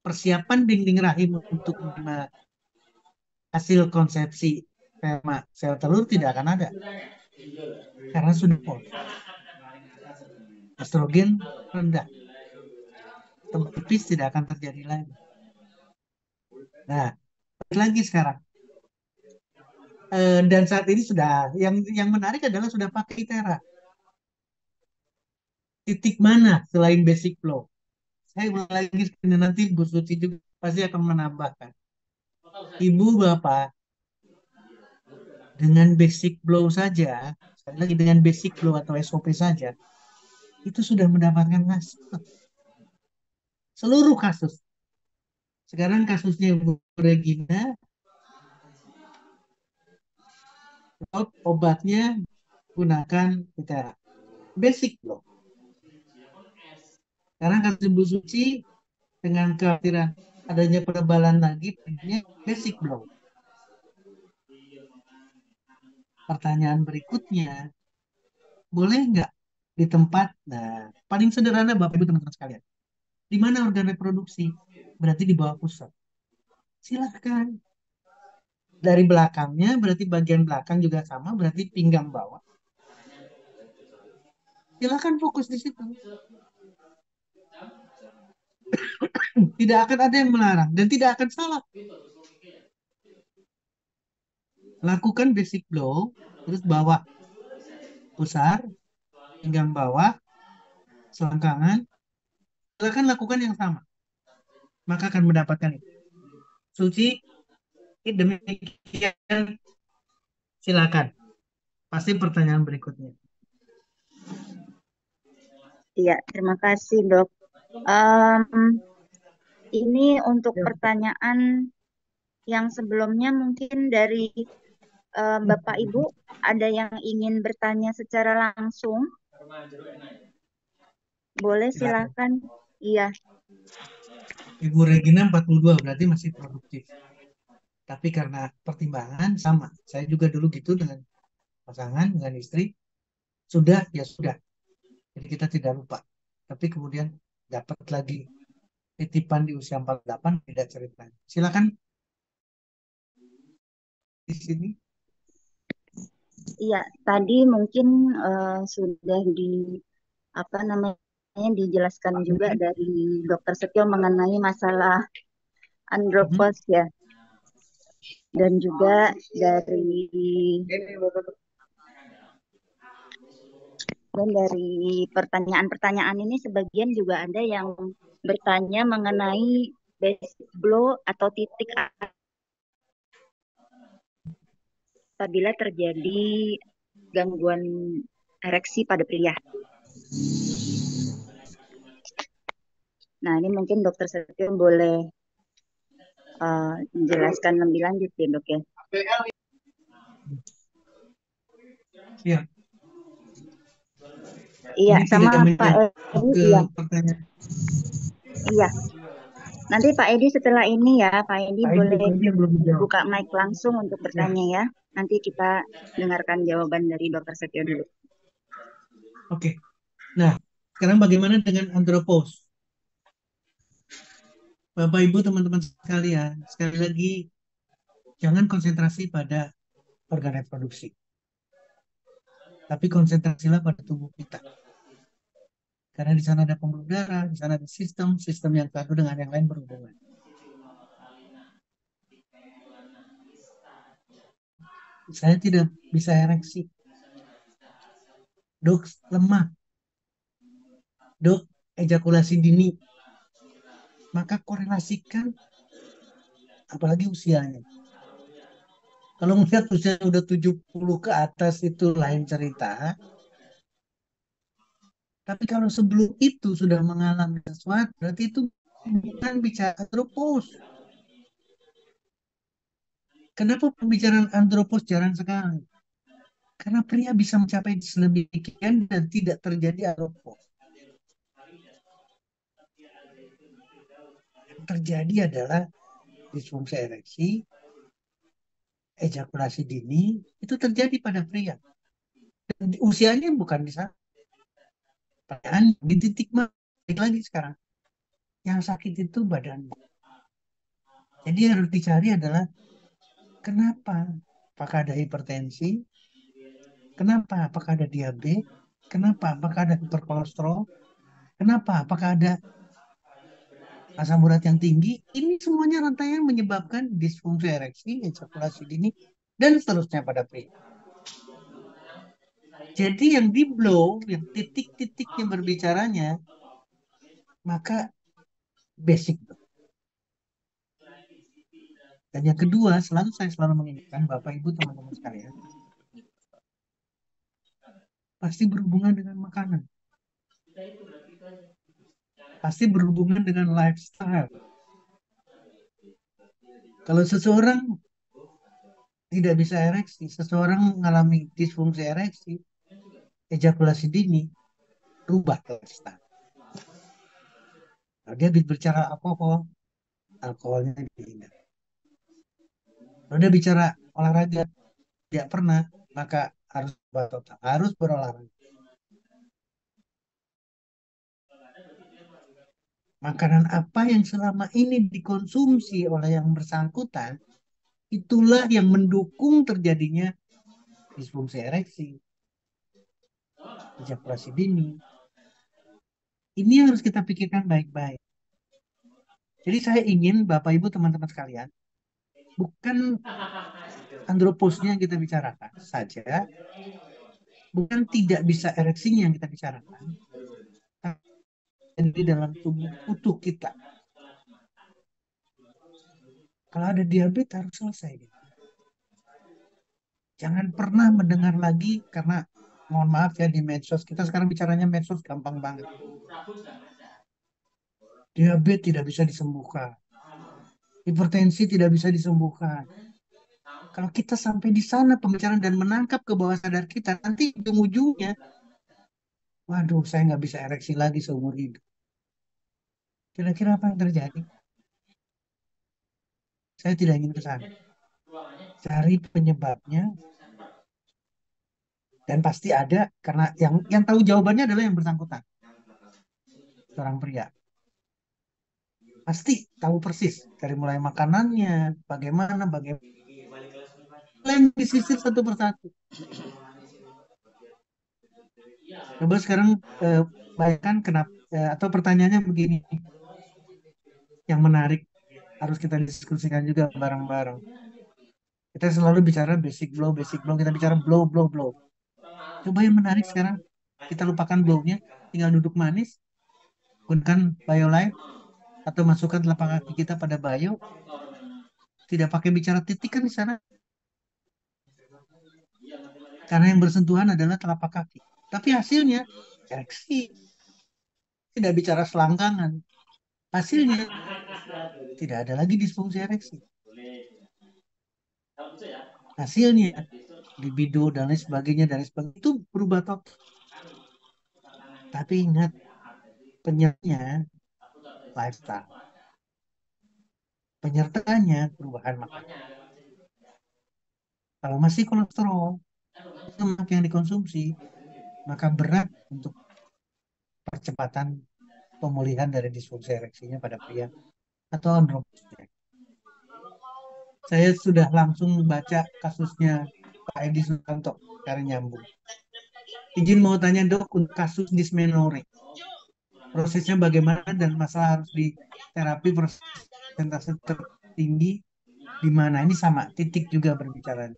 [SPEAKER 1] Persiapan dinding rahim untuk menerima hasil konsepsi sperma sel telur tidak akan ada karena sudah menopause. Estrogen rendah, tipis tidak akan terjadi lagi. Nah, lagi sekarang. Dan saat ini sudah yang menarik adalah sudah pakai ITERA. Titik mana selain basic flow? Saya ulang lagi nanti Bu Suci juga pasti akan menambahkan. Ibu Bapak dengan basic flow saja, sekali lagi dengan basic flow atau SOP saja, itu sudah mendapatkan hasil. Seluruh kasus. Sekarang kasusnya Ibu Regina, obatnya gunakan ITERA. Basic flow. Sekarang kasus Ibu Suci dengan kekhawatiran adanya penebalan lagi, ini basic blow. Pertanyaan berikutnya, boleh nggak di tempat, nah paling sederhana Bapak Ibu teman-teman sekalian, di mana organ reproduksi? Berarti di bawah pusat. Silahkan. Dari belakangnya berarti bagian belakang juga sama, berarti pinggang bawah. Silahkan fokus di situ. Tidak akan ada yang melarang dan tidak akan salah. Lakukan basic blow, terus bawah pusar, pinggang bawah, selangkangan. Silahkan lakukan yang sama, maka akan mendapatkan itu. Suci, demikian. Silakan. Pasti pertanyaan berikutnya.
[SPEAKER 2] Iya, terima kasih dok. Em, ini untuk
[SPEAKER 1] Ya.
[SPEAKER 2] pertanyaan yang sebelumnya mungkin dari Bapak Ibu ada yang ingin bertanya secara langsung, boleh
[SPEAKER 1] Nggak ada.
[SPEAKER 2] silakan. Iya,
[SPEAKER 1] Ibu Regina 42 berarti masih produktif. Tapi karena pertimbangan sama. Saya juga dulu gitu dengan pasangan, dengan istri. Sudah, ya sudah. Jadi kita tidak lupa. Tapi kemudian dapat lagi titipan di usia 48, tidak cerita. Silakan di sini.
[SPEAKER 2] iya. Tadi mungkin sudah di apa namanya dijelaskan juga dari Dokter Setio mengenai masalah
[SPEAKER 1] Mhm.
[SPEAKER 2] andropos ya, dan juga dari pertanyaan-pertanyaan ini sebagian juga ada yang bertanya mengenai basic blow atau titik apabila terjadi gangguan ereksi pada pria. Nah, ini mungkin Dokter Setio boleh menjelaskan lebih lanjut ya, Dok ya.
[SPEAKER 1] Siap.
[SPEAKER 2] Iya,
[SPEAKER 1] Ini
[SPEAKER 2] sama
[SPEAKER 1] tidak
[SPEAKER 2] Pak
[SPEAKER 1] menjawab
[SPEAKER 2] Edi.
[SPEAKER 1] ke
[SPEAKER 2] Iya,
[SPEAKER 1] pertanyaan.
[SPEAKER 2] iya. Nanti Pak Edi setelah ini ya, Pak Edi
[SPEAKER 1] Pak Edi
[SPEAKER 2] boleh
[SPEAKER 1] tadi yang belum dijawab.
[SPEAKER 2] buka mic langsung untuk
[SPEAKER 1] Ya,
[SPEAKER 2] bertanya ya. Nanti kita dengarkan jawaban dari Dokter Setio dulu.
[SPEAKER 1] oke. Nah, sekarang bagaimana dengan andropause? Bapak Ibu teman-teman sekalian, sekali lagi jangan konsentrasi pada organ reproduksi, tapi konsentrasilah pada tubuh kita. Karena di sana ada pembuluh darah, di sana ada sistem yang satu dengan yang lain berhubungan. Saya tidak bisa ereksi. Dok, lemah. Dok, ejakulasi dini. Maka korelasikan, apalagi usianya. Kalau melihat usia udah 70 ke atas itu lain cerita. Tapi kalau sebelum itu sudah mengalami sesuatu, berarti itu bukan bicara andropause. Kenapa pembicaraan andropause jarang sekali? Karena pria bisa mencapai sedemikian dan tidak terjadi andropause. Yang terjadi adalah disfungsi ereksi, ejakulasi dini, itu terjadi pada pria. Dan usianya bukan di sana. Pertanyaan di titik mana? Lagi sekarang. Yang sakit itu badannya. Jadi yang harus dicari adalah kenapa? Apakah ada hipertensi? Kenapa? Apakah ada diabetes? Kenapa? Apakah ada hiperkolesterol? Kenapa? Apakah ada asam urat yang tinggi? Ini semuanya rantaian menyebabkan disfungsi ereksi, ejakulasi dini, dan seterusnya pada pria. Jadi yang di blow, yang titik-titiknya berbicaranya, maka basic. Dan yang kedua, saya selalu mengingatkan Bapak Ibu teman-teman sekalian, pasti berhubungan dengan makanan, pasti berhubungan dengan lifestyle. Kalau seseorang tidak bisa ereksi, seseorang mengalami disfungsi ereksi, ejakulasi dini, rubah lifestyle. Kalau dia berbicara alkohol, alkoholnya dihindari. Kalau dia bicara olahraga, tidak pernah, maka harus total, harus berolahraga. Makanan apa yang selama ini dikonsumsi oleh yang bersangkutan, itulah yang mendukung terjadinya disfungsi ereksi, ejakulasi dini. Ini yang harus kita pikirkan baik-baik. Jadi saya ingin Bapak Ibu teman-teman sekalian, bukan androposnya yang kita bicarakan saja, bukan tidak bisa ereksinya yang kita bicarakan, tapi dalam tubuh utuh kita. Kalau ada diabetes harus selesai. Jangan pernah mendengar lagi karena mohon maaf ya di medsos kita sekarang bicaranya medsos gampang banget. Diabetes tidak bisa disembuhkan, hipertensi tidak bisa disembuhkan. Kalau kita sampai di sana pembicaraan dan menangkap ke bawah sadar kita, nanti ujung-ujungnya, waduh, saya nggak bisa ereksi lagi seumur hidup. Kira-kira apa yang terjadi? Saya tidak ingin ke sana. Cari penyebabnya dan pasti ada karena yang tahu jawabannya adalah yang bersangkutan, seorang pria. Pasti tahu persis dari mulai makanannya, bagaimana yang disisir satu persatu. Coba sekarang bayangkan kenapa atau pertanyaannya begini, yang menarik harus kita diskusikan juga bareng-bareng. Kita selalu bicara basic blow, kita bicara blow. Coba yang menarik sekarang, kita lupakan blownya, tinggal duduk manis, gunakan BioLife atau masukkan telapak kaki kita pada bio, tidak pakai bicara titik kan di sana, karena yang bersentuhan adalah telapak kaki. Tapi hasilnya ereksi, tidak bicara selangkangan. Hasilnya tidak ada lagi disfungsi ereksi. Hasilnya libido dan lain sebagainya itu berubah total. Tapi ingat penyertanya lifestyle, penyertanya perubahan makanan. Kalau masih kolesterol, lemak yang dikonsumsi, maka berat untuk percepatan pemulihan dari disfungsi ereksinya pada pria atau androposnya. Saya sudah langsung baca kasusnya Pak Edi Susanto, karena nyambung. Izin mau tanya dok, untuk kasus dysmenorrhea, prosesnya bagaimana dan masalah harus di terapi persentase tertinggi di mana? Ini sama, titik juga berbicara.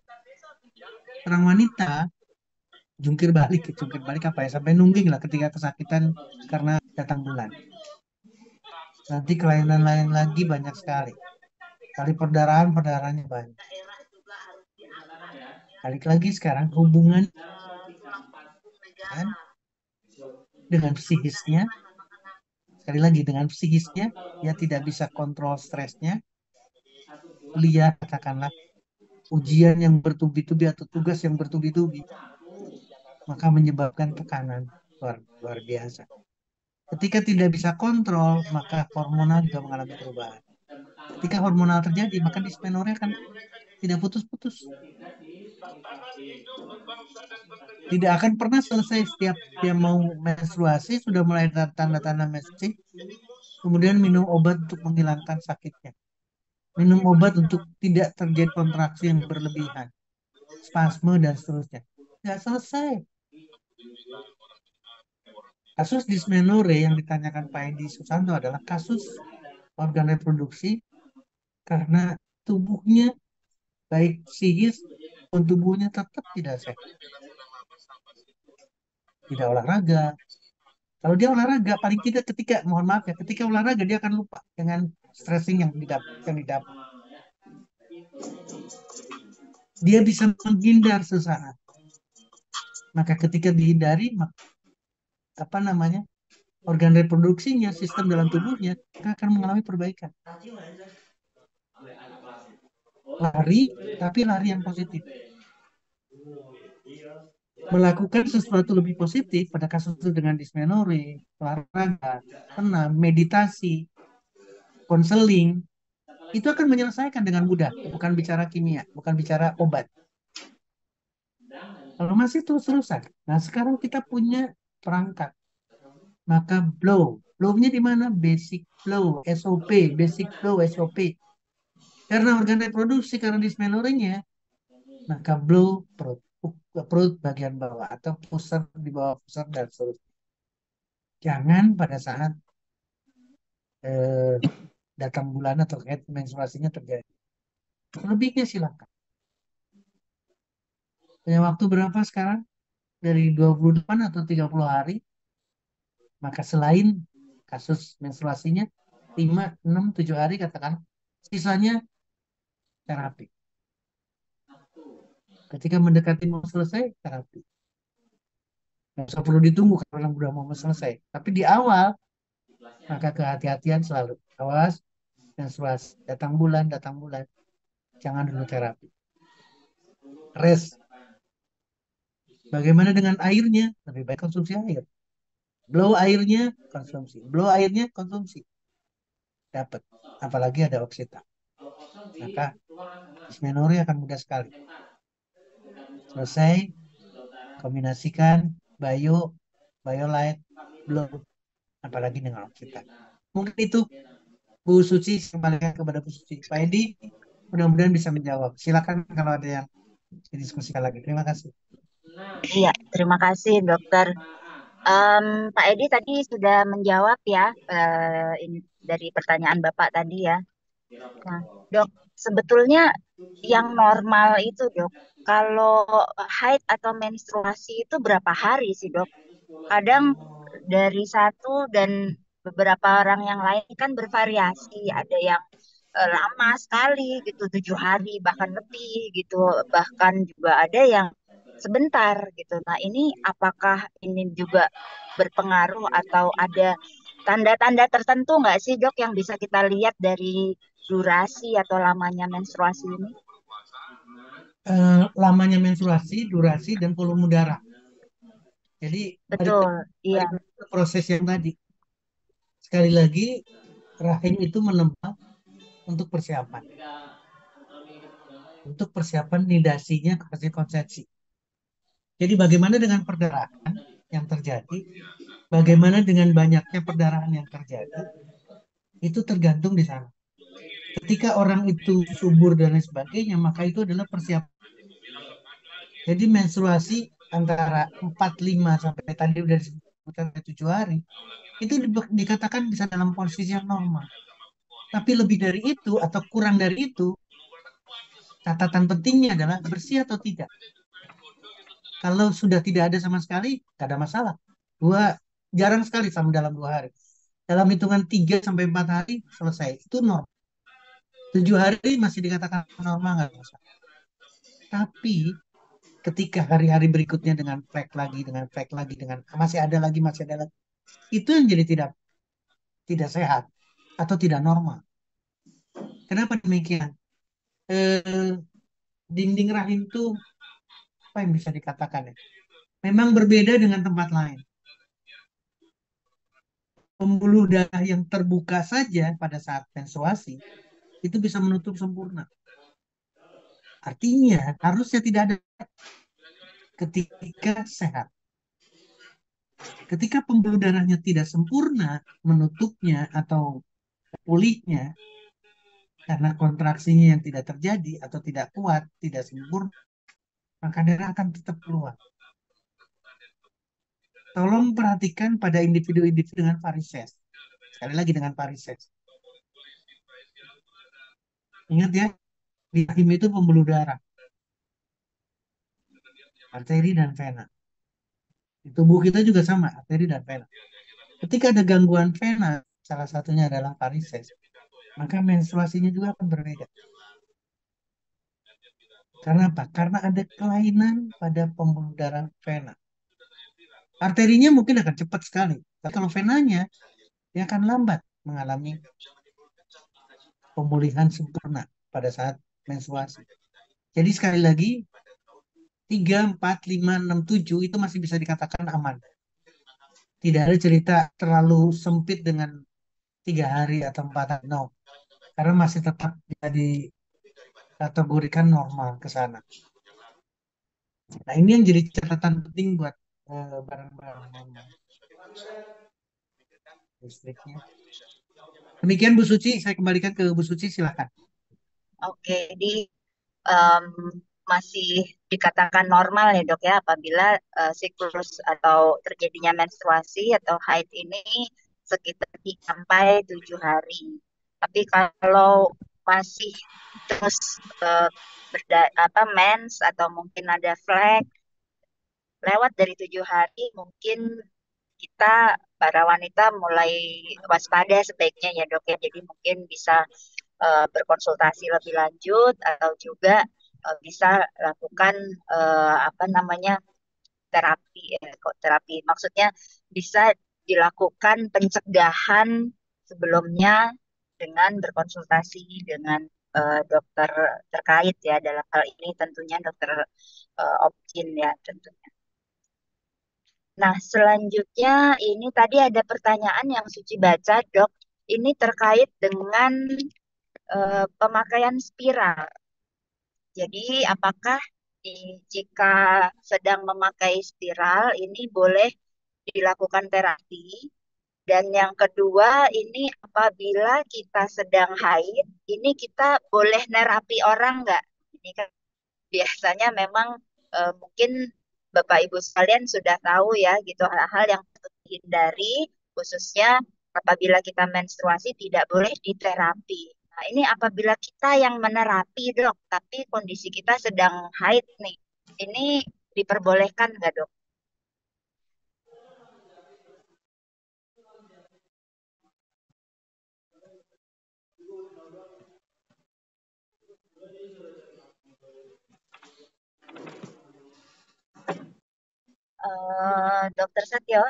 [SPEAKER 1] Orang wanita jungkir balik apa ya, sampai nungging lah ketika kesakitan karena datang bulan. Nanti kelainan lain lagi banyak sekali. Kali perdarahannya banyak. Balik lagi sekarang hubungan dengan psikisnya, sekali lagi dengan psikisnya, dia tidak bisa kontrol stresnya, lihat katakanlah ujian yang bertubi-tubi atau tugas yang bertubi-tubi, maka menyebabkan tekanan luar biasa. Ketika tidak bisa kontrol, maka hormonal juga mengalami perubahan. Ketika hormonal terjadi, maka dismenorrhea akan tidak putus-putus. Tidak akan pernah selesai. Setiap dia mau menstruasi, sudah mulai tanda-tanda menstruasi, kemudian minum obat untuk menghilangkan sakitnya. Minum obat untuk tidak terjadi kontraksi yang berlebihan, spasme dan seterusnya. Tidak selesai. Kasus dysmenorrhea yang ditanyakan Pak Edi Susanto adalah kasus organ reproduksi karena tubuhnya, baik psikis dan tubuhnya tetap tidak sehat. Tidak olahraga. Kalau dia olahraga, paling tidak ketika, mohon maaf ya, ketika olahraga dia akan lupa dengan stressing yang didapat. Dia bisa menghindar sesaat. Maka ketika dihindari, apa namanya, organ reproduksinya, sistem dalam tubuhnya akan mengalami perbaikan. Lari, tapi lari yang positif. Melakukan sesuatu lebih positif pada kasus itu dengan dysmenorrhea, olahraga, tenang, meditasi, konseling, itu akan menyelesaikan dengan mudah. Bukan bicara kimia, bukan bicara obat. Kalau masih terus-terusan, nah sekarang kita punya perangkat, maka blow Flow-nya di mana? Basic flow, SOP, basic flow, SOP. Karena organ reproduksi, karena dysmenorrhea, maka blow perut, perut bagian bawah atau pusar di bawah pusar dan seterusnya. Jangan pada saat eh, datang bulan atau menstruasinya terjadi. Lebihnya silakan. Punya waktu berapa sekarang? Dari 28 atau 30 hari. Maka selain kasus menstruasinya, 5, 6, 7 hari katakan, sisanya terapi. Ketika mendekati mau selesai, terapi. Nggak usah perlu ditunggu kalau udah mau selesai. Tapi di awal, maka kehati-hatian selalu. Awas, menstruasi. Datang bulan. Jangan dulu terapi. Rest. Bagaimana dengan airnya? Lebih baik konsumsi air. Blow airnya, konsumsi. Blow airnya, konsumsi. Dapat. Apalagi ada oksita. Maka dysmenorrhea akan mudah sekali. Selesai, kombinasikan bio, biolite, blow, apalagi dengan oksita. Mungkin itu Bu Suci, kembalikan kepada Bu Suci. Pak Edi, mudah-mudahan bisa menjawab. Silakan kalau ada yang didiskusikan lagi. Terima kasih.
[SPEAKER 2] Iya, terima kasih dokter. Pak Edi tadi sudah menjawab ya, ini dari pertanyaan Bapak tadi ya. Nah, dok, sebetulnya yang normal itu dok, kalau haid atau menstruasi itu berapa hari sih dok? Kadang dari satu dan beberapa orang yang lain kan bervariasi. Ada yang lama sekali gitu, 7 hari bahkan lebih gitu. Bahkan juga ada yang sebentar gitu. Nah ini apakah ini juga berpengaruh atau ada tanda-tanda tertentu nggak sih dok yang bisa kita lihat dari durasi atau lamanya menstruasi ini?
[SPEAKER 1] Lamanya menstruasi, durasi, dan volume darah. Jadi balik,
[SPEAKER 2] Betul, iya,
[SPEAKER 1] balik ke proses yang tadi. Sekali lagi, rahim itu menempat untuk persiapan. Untuk persiapan nidasinya hasil konsepsi. Jadi bagaimana dengan perdarahan yang terjadi? Bagaimana dengan banyaknya perdarahan yang terjadi? Itu tergantung di sana. Ketika orang itu subur dan lain sebagainya, maka itu adalah persiapan. Jadi menstruasi antara 4, 5 sampai tadi udah disebutkan 7 hari, itu dikatakan bisa dalam posisi yang normal. Tapi lebih dari itu atau kurang dari itu, catatan pentingnya adalah bersih atau tidak. Kalau sudah tidak ada sama sekali, tidak ada masalah. Jarang sekali sama dalam 2 hari. Dalam hitungan 3 sampai 4 hari selesai. Itu normal. 7 hari masih dikatakan normal, nggak ada masalah. Tapi ketika hari-hari berikutnya dengan flek lagi, dengan flek lagi, dengan masih ada lagi, itu yang jadi tidak sehat atau tidak normal. Kenapa demikian? Eh, Dinding rahim itu apa yang bisa dikatakan ya? Memang berbeda dengan tempat lain. Pembuluh darah yang terbuka saja pada saat menstruasi itu bisa menutup sempurna. Artinya harusnya tidak ada ketika sehat. Ketika pembuluh darahnya tidak sempurna menutupnya atau pulihnya karena kontraksinya yang tidak terjadi atau tidak kuat, tidak sempurna, maka darah akan tetap keluar. Tolong perhatikan pada individu-individu dengan varises. Sekali lagi dengan varises. Ingat ya, di rahim itu pembuluh darah, arteri dan vena. Di tubuh kita juga sama, arteri dan vena. Ketika ada gangguan vena, salah satunya adalah varises, maka menstruasinya juga akan berbeda. Karena apa? Karena ada kelainan pada pembuluh darah vena. Arterinya mungkin akan cepat sekali, tapi kalau venanya, dia akan lambat mengalami pemulihan sempurna pada saat menstruasi. Jadi sekali lagi, 3, 4, 5, 6, 7 itu masih bisa dikatakan aman. Tidak ada cerita terlalu sempit dengan 3 hari atau 4 hari. No. Karena masih tetap bisa dikategorikan normal ke sana. Nah, ini yang jadi catatan penting buat barang-barang normal. listriknya. Demikian Bu Suci, saya kembalikan ke Bu Suci, silakan.
[SPEAKER 2] Oke, jadi em, masih dikatakan normal ya dok ya apabila siklus atau terjadinya menstruasi atau haid ini sekitar 3 sampai 7 hari. Tapi kalau masih terus mens atau mungkin ada flek lewat dari 7 hari, mungkin kita para wanita mulai waspada sebaiknya ya dok ya. Jadi mungkin bisa berkonsultasi lebih lanjut atau juga bisa lakukan apa namanya terapi kok terapi maksudnya bisa dilakukan pencegahan sebelumnya dengan berkonsultasi dengan dokter terkait ya dalam hal ini tentunya dokter obgyn ya tentunya. Nah, selanjutnya ini tadi ada pertanyaan yang Suci baca, Dok. Ini terkait dengan pemakaian spiral. Jadi, apakah jika sedang memakai spiral ini boleh dilakukan terapi? Dan yang kedua, ini apabila kita sedang haid, ini kita boleh nerapi orang nggak? Ini kan biasanya memang mungkin Bapak Ibu sekalian sudah tahu ya gitu hal-hal yang patut dihindari khususnya apabila kita menstruasi tidak boleh diterapi. Nah, ini apabila kita yang menerapi dok, tapi kondisi kita sedang haid nih, ini diperbolehkan nggak dok? Dokter Satyo,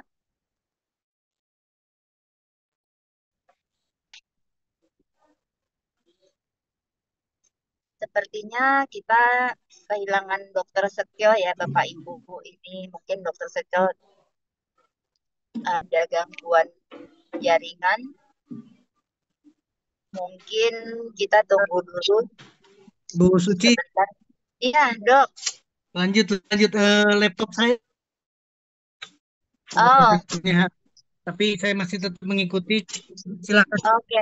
[SPEAKER 2] sepertinya kita kehilangan Dokter Setyo ya Bapak Ibu. Ini mungkin Dokter Setyo ada gangguan jaringan. Mungkin kita tunggu dulu
[SPEAKER 1] Bu Suci,
[SPEAKER 2] sebentar. Iya, Dok.
[SPEAKER 1] lanjut lanjut. Laptop saya
[SPEAKER 2] Oh,
[SPEAKER 1] tapi saya masih tetap mengikuti. Silakan
[SPEAKER 2] oke.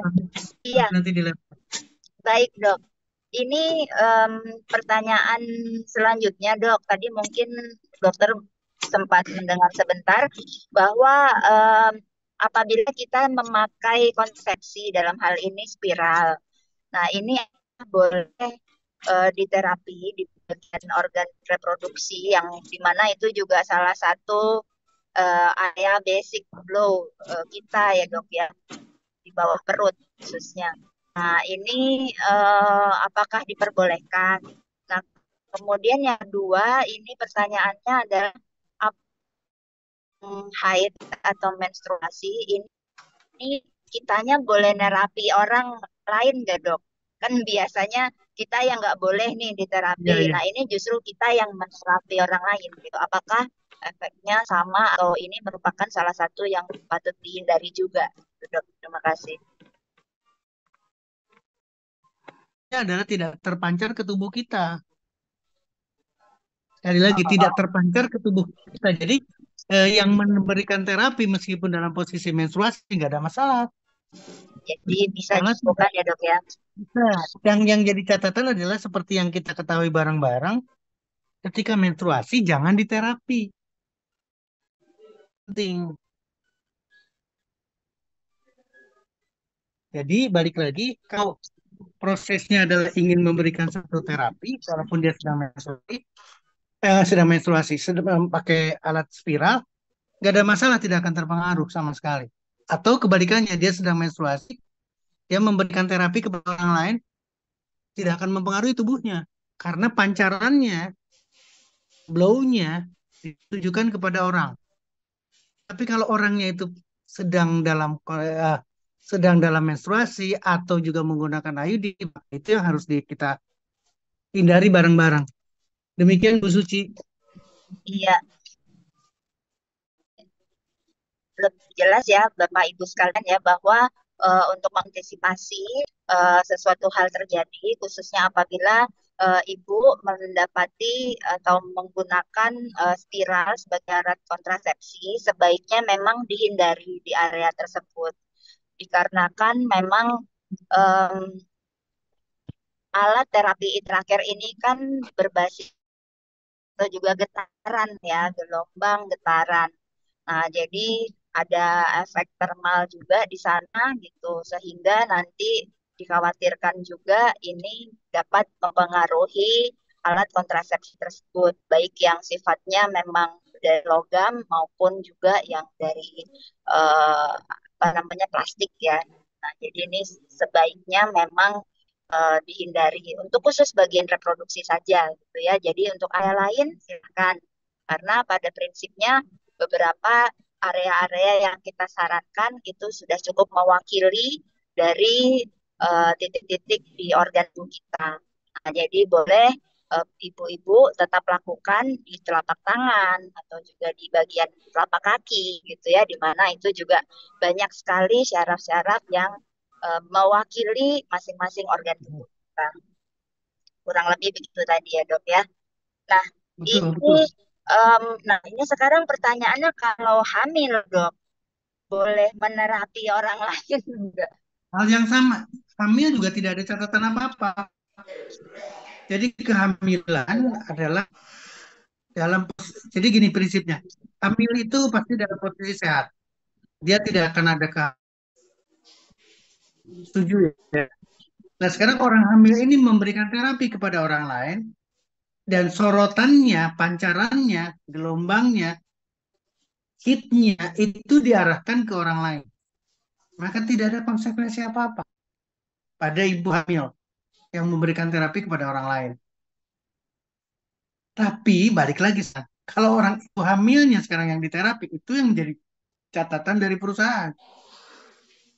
[SPEAKER 2] Iya,
[SPEAKER 1] nanti di laptop.
[SPEAKER 2] baik, Dok. Ini pertanyaan selanjutnya, Dok. Tadi mungkin dokter sempat mendengar sebentar bahwa apabila kita memakai kontrasepsi dalam hal ini spiral. Nah, ini boleh diterapi di bagian organ reproduksi yang dimana itu juga salah satu area basic flow kita ya dok ya di bawah perut khususnya. Nah ini apakah diperbolehkan? Nah kemudian yang kedua ini pertanyaannya adalah haid atau menstruasi ini kitanya boleh nerapi orang lain nggak dok? Kan biasanya kita yang nggak boleh nih diterapi.
[SPEAKER 1] Ya, ya.
[SPEAKER 2] Nah ini justru kita yang menerapi orang lain gitu. Apakah efeknya sama atau ini merupakan salah satu yang patut dihindari juga? Gitu, dok, terima kasih.
[SPEAKER 1] Ini adalah tidak terpancar ke tubuh kita. Sekali lagi, tidak terpancar ke tubuh kita. Jadi, yang memberikan terapi meskipun dalam posisi menstruasi nggak ada masalah.
[SPEAKER 2] Jadi bisa
[SPEAKER 1] Karena tidak
[SPEAKER 2] dilakukan ya dok ya.
[SPEAKER 1] bisa. Yang jadi catatan adalah seperti yang kita ketahui bareng-bareng, ketika menstruasi jangan diterapi. Penting. Jadi, balik lagi, kalau prosesnya adalah ingin memberikan satu terapi, walaupun dia sedang menstruasi, sedang pakai alat spiral, nggak ada masalah, tidak akan terpengaruh sama sekali. Atau kebalikannya, dia sedang menstruasi, dia memberikan terapi kepada orang lain, tidak akan mempengaruhi tubuhnya. Karena pancarannya, blow-nya, ditujukan kepada orang. Tapi kalau orangnya itu sedang dalam sedang dalam menstruasi atau juga menggunakan IUD, itu yang harus kita hindari bareng-bareng. Demikian Bu Suci.
[SPEAKER 2] Iya, lebih jelas ya Bapak Ibu sekalian ya bahwa untuk mengantisipasi sesuatu hal terjadi khususnya apabila ibu mendapati atau menggunakan spiral sebagai alat kontrasepsi, sebaiknya memang dihindari di area tersebut. Dikarenakan memang em, alat terapi intraker ini kan berbasis atau juga getaran ya, gelombang getaran. Nah, jadi ada efek thermal juga di sana gitu, sehingga nanti dikhawatirkan juga ini dapat mempengaruhi alat kontrasepsi tersebut, baik yang sifatnya memang dari logam maupun juga yang dari apa namanya plastik ya. Nah, jadi ini sebaiknya memang dihindari untuk khusus bagian reproduksi saja gitu ya. Jadi untuk area lain silakan. Karena pada prinsipnya beberapa area-area yang kita sarankan itu sudah cukup mewakili dari titik-titik di organ tubuh kita. Nah, jadi boleh ibu-ibu tetap lakukan di telapak tangan atau juga di bagian telapak kaki gitu ya, di mana itu juga banyak sekali syaraf-syaraf yang mewakili masing-masing organ tubuh kita. Kurang lebih begitu tadi ya dok ya. Nah
[SPEAKER 1] Betul,
[SPEAKER 2] ini,
[SPEAKER 1] betul.
[SPEAKER 2] nah ini sekarang pertanyaannya kalau hamil dok, boleh menerapi orang lain enggak?
[SPEAKER 1] Hal yang sama, hamil juga tidak ada catatan apa-apa. Jadi kehamilan adalah jadi gini prinsipnya, hamil itu pasti dalam posisi sehat. Dia tidak akan ada setuju ya. Nah sekarang orang hamil ini memberikan terapi kepada orang lain dan sorotannya, pancarannya, gelombangnya, hitnya itu diarahkan ke orang lain. Maka tidak ada konsekuensi apa-apa pada ibu hamil yang memberikan terapi kepada orang lain. Tapi balik lagi, kalau orang ibu hamilnya sekarang yang diterapi, itu yang menjadi catatan dari perusahaan.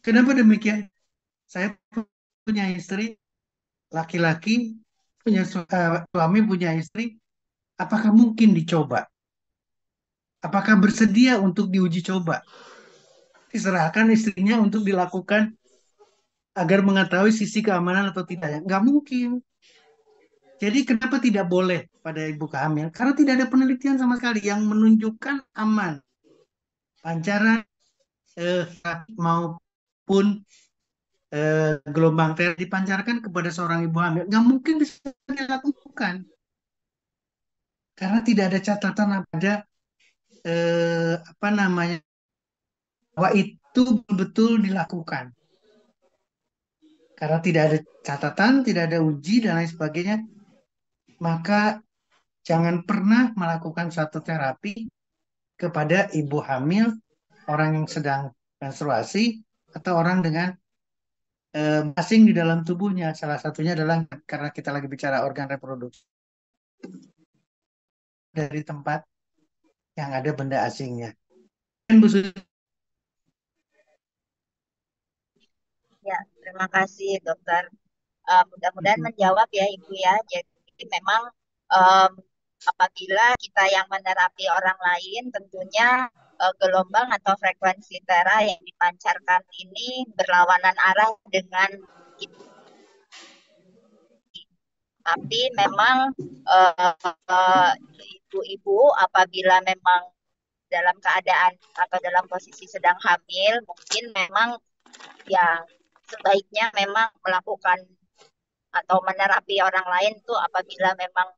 [SPEAKER 1] Kenapa demikian? Saya punya istri, laki-laki, suami punya istri, apakah mungkin dicoba? Apakah bersedia untuk diuji coba? Diserahkan istrinya untuk dilakukan agar mengetahui sisi keamanan atau tidaknya. Nggak mungkin. Jadi kenapa tidak boleh pada ibu hamil? Karena tidak ada penelitian sama sekali yang menunjukkan aman. Pancaran eh, maupun gelombang dipancarkan kepada seorang ibu hamil. Nggak mungkin bisa dilakukan. Karena tidak ada catatan ada apa namanya bahwa itu betul dilakukan. Karena tidak ada catatan, tidak ada uji dan lain sebagainya, maka jangan pernah melakukan suatu terapi kepada ibu hamil, orang yang sedang menstruasi, atau orang dengan asing di dalam tubuhnya. Salah satunya adalah karena kita lagi bicara organ reproduksi dari tempat yang ada benda asingnya. Dan Bu Susi,
[SPEAKER 2] Ya, terima kasih dokter. Mudah-mudahan menjawab ya Ibu ya. Jadi memang em, apabila kita yang menerapi orang lain, tentunya gelombang atau frekuensi tera yang dipancarkan ini berlawanan arah dengan kita. Tapi memang ibu-ibu apabila memang dalam keadaan atau dalam posisi sedang hamil, mungkin memang yang sebaiknya memang melakukan atau menerapi orang lain tuh apabila memang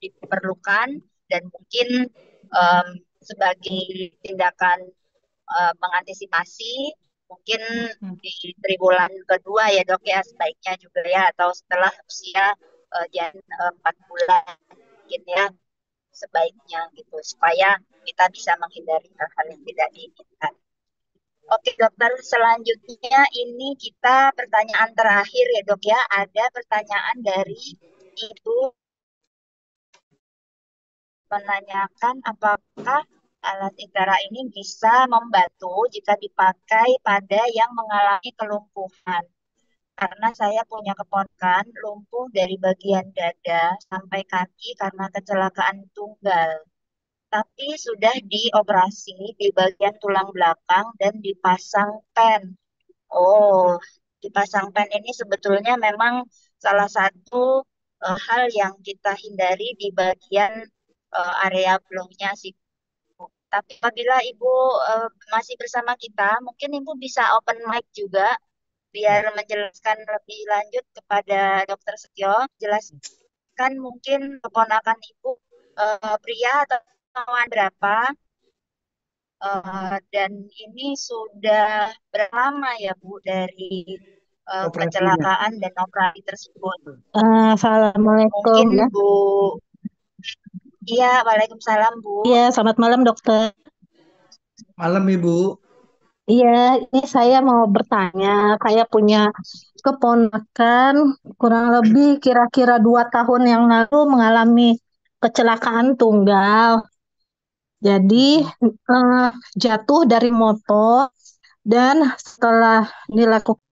[SPEAKER 2] diperlukan dan mungkin um, sebagai tindakan mengantisipasi mungkin di triwulan kedua ya dok ya sebaiknya juga ya atau setelah usia 4 bulan mungkin ya sebaiknya gitu supaya kita bisa menghindari hal-hal yang tidak diinginkan. Oke dokter, selanjutnya ini kita pertanyaan terakhir ya dok ya. Ada pertanyaan dari Ibu menanyakan apakah alat ITERA ini bisa membantu jika dipakai pada yang mengalami kelumpuhan. Karena saya punya keponakan lumpuh dari bagian dada sampai kaki karena kecelakaan tunggal. Tapi sudah dioperasi di bagian tulang belakang dan dipasang pen. Oh, dipasang pen ini sebetulnya memang salah satu hal yang kita hindari di bagian area blownya sih. Tapi apabila Ibu masih bersama kita, mungkin Ibu bisa open mic juga biar
[SPEAKER 1] Ya.
[SPEAKER 2] menjelaskan lebih lanjut kepada Dokter Setio. Jelaskan mungkin keponakan Ibu pria atau perempuan berapa, dan ini sudah berapa lama ya Bu dari
[SPEAKER 1] Operasinya.
[SPEAKER 2] kecelakaan dan operasi tersebut.
[SPEAKER 3] Assalamualaikum
[SPEAKER 2] Mungkin
[SPEAKER 3] ya.
[SPEAKER 2] Bu, iya, Waalaikumsalam Bu.
[SPEAKER 3] Iya, selamat malam dokter.
[SPEAKER 1] Malam Ibu.
[SPEAKER 3] Iya, ini saya mau bertanya. Saya punya keponakan kurang lebih kira-kira 2 tahun yang lalu mengalami kecelakaan tunggal. Jadi
[SPEAKER 1] Mhm.
[SPEAKER 3] jatuh dari motor dan setelah dilakukan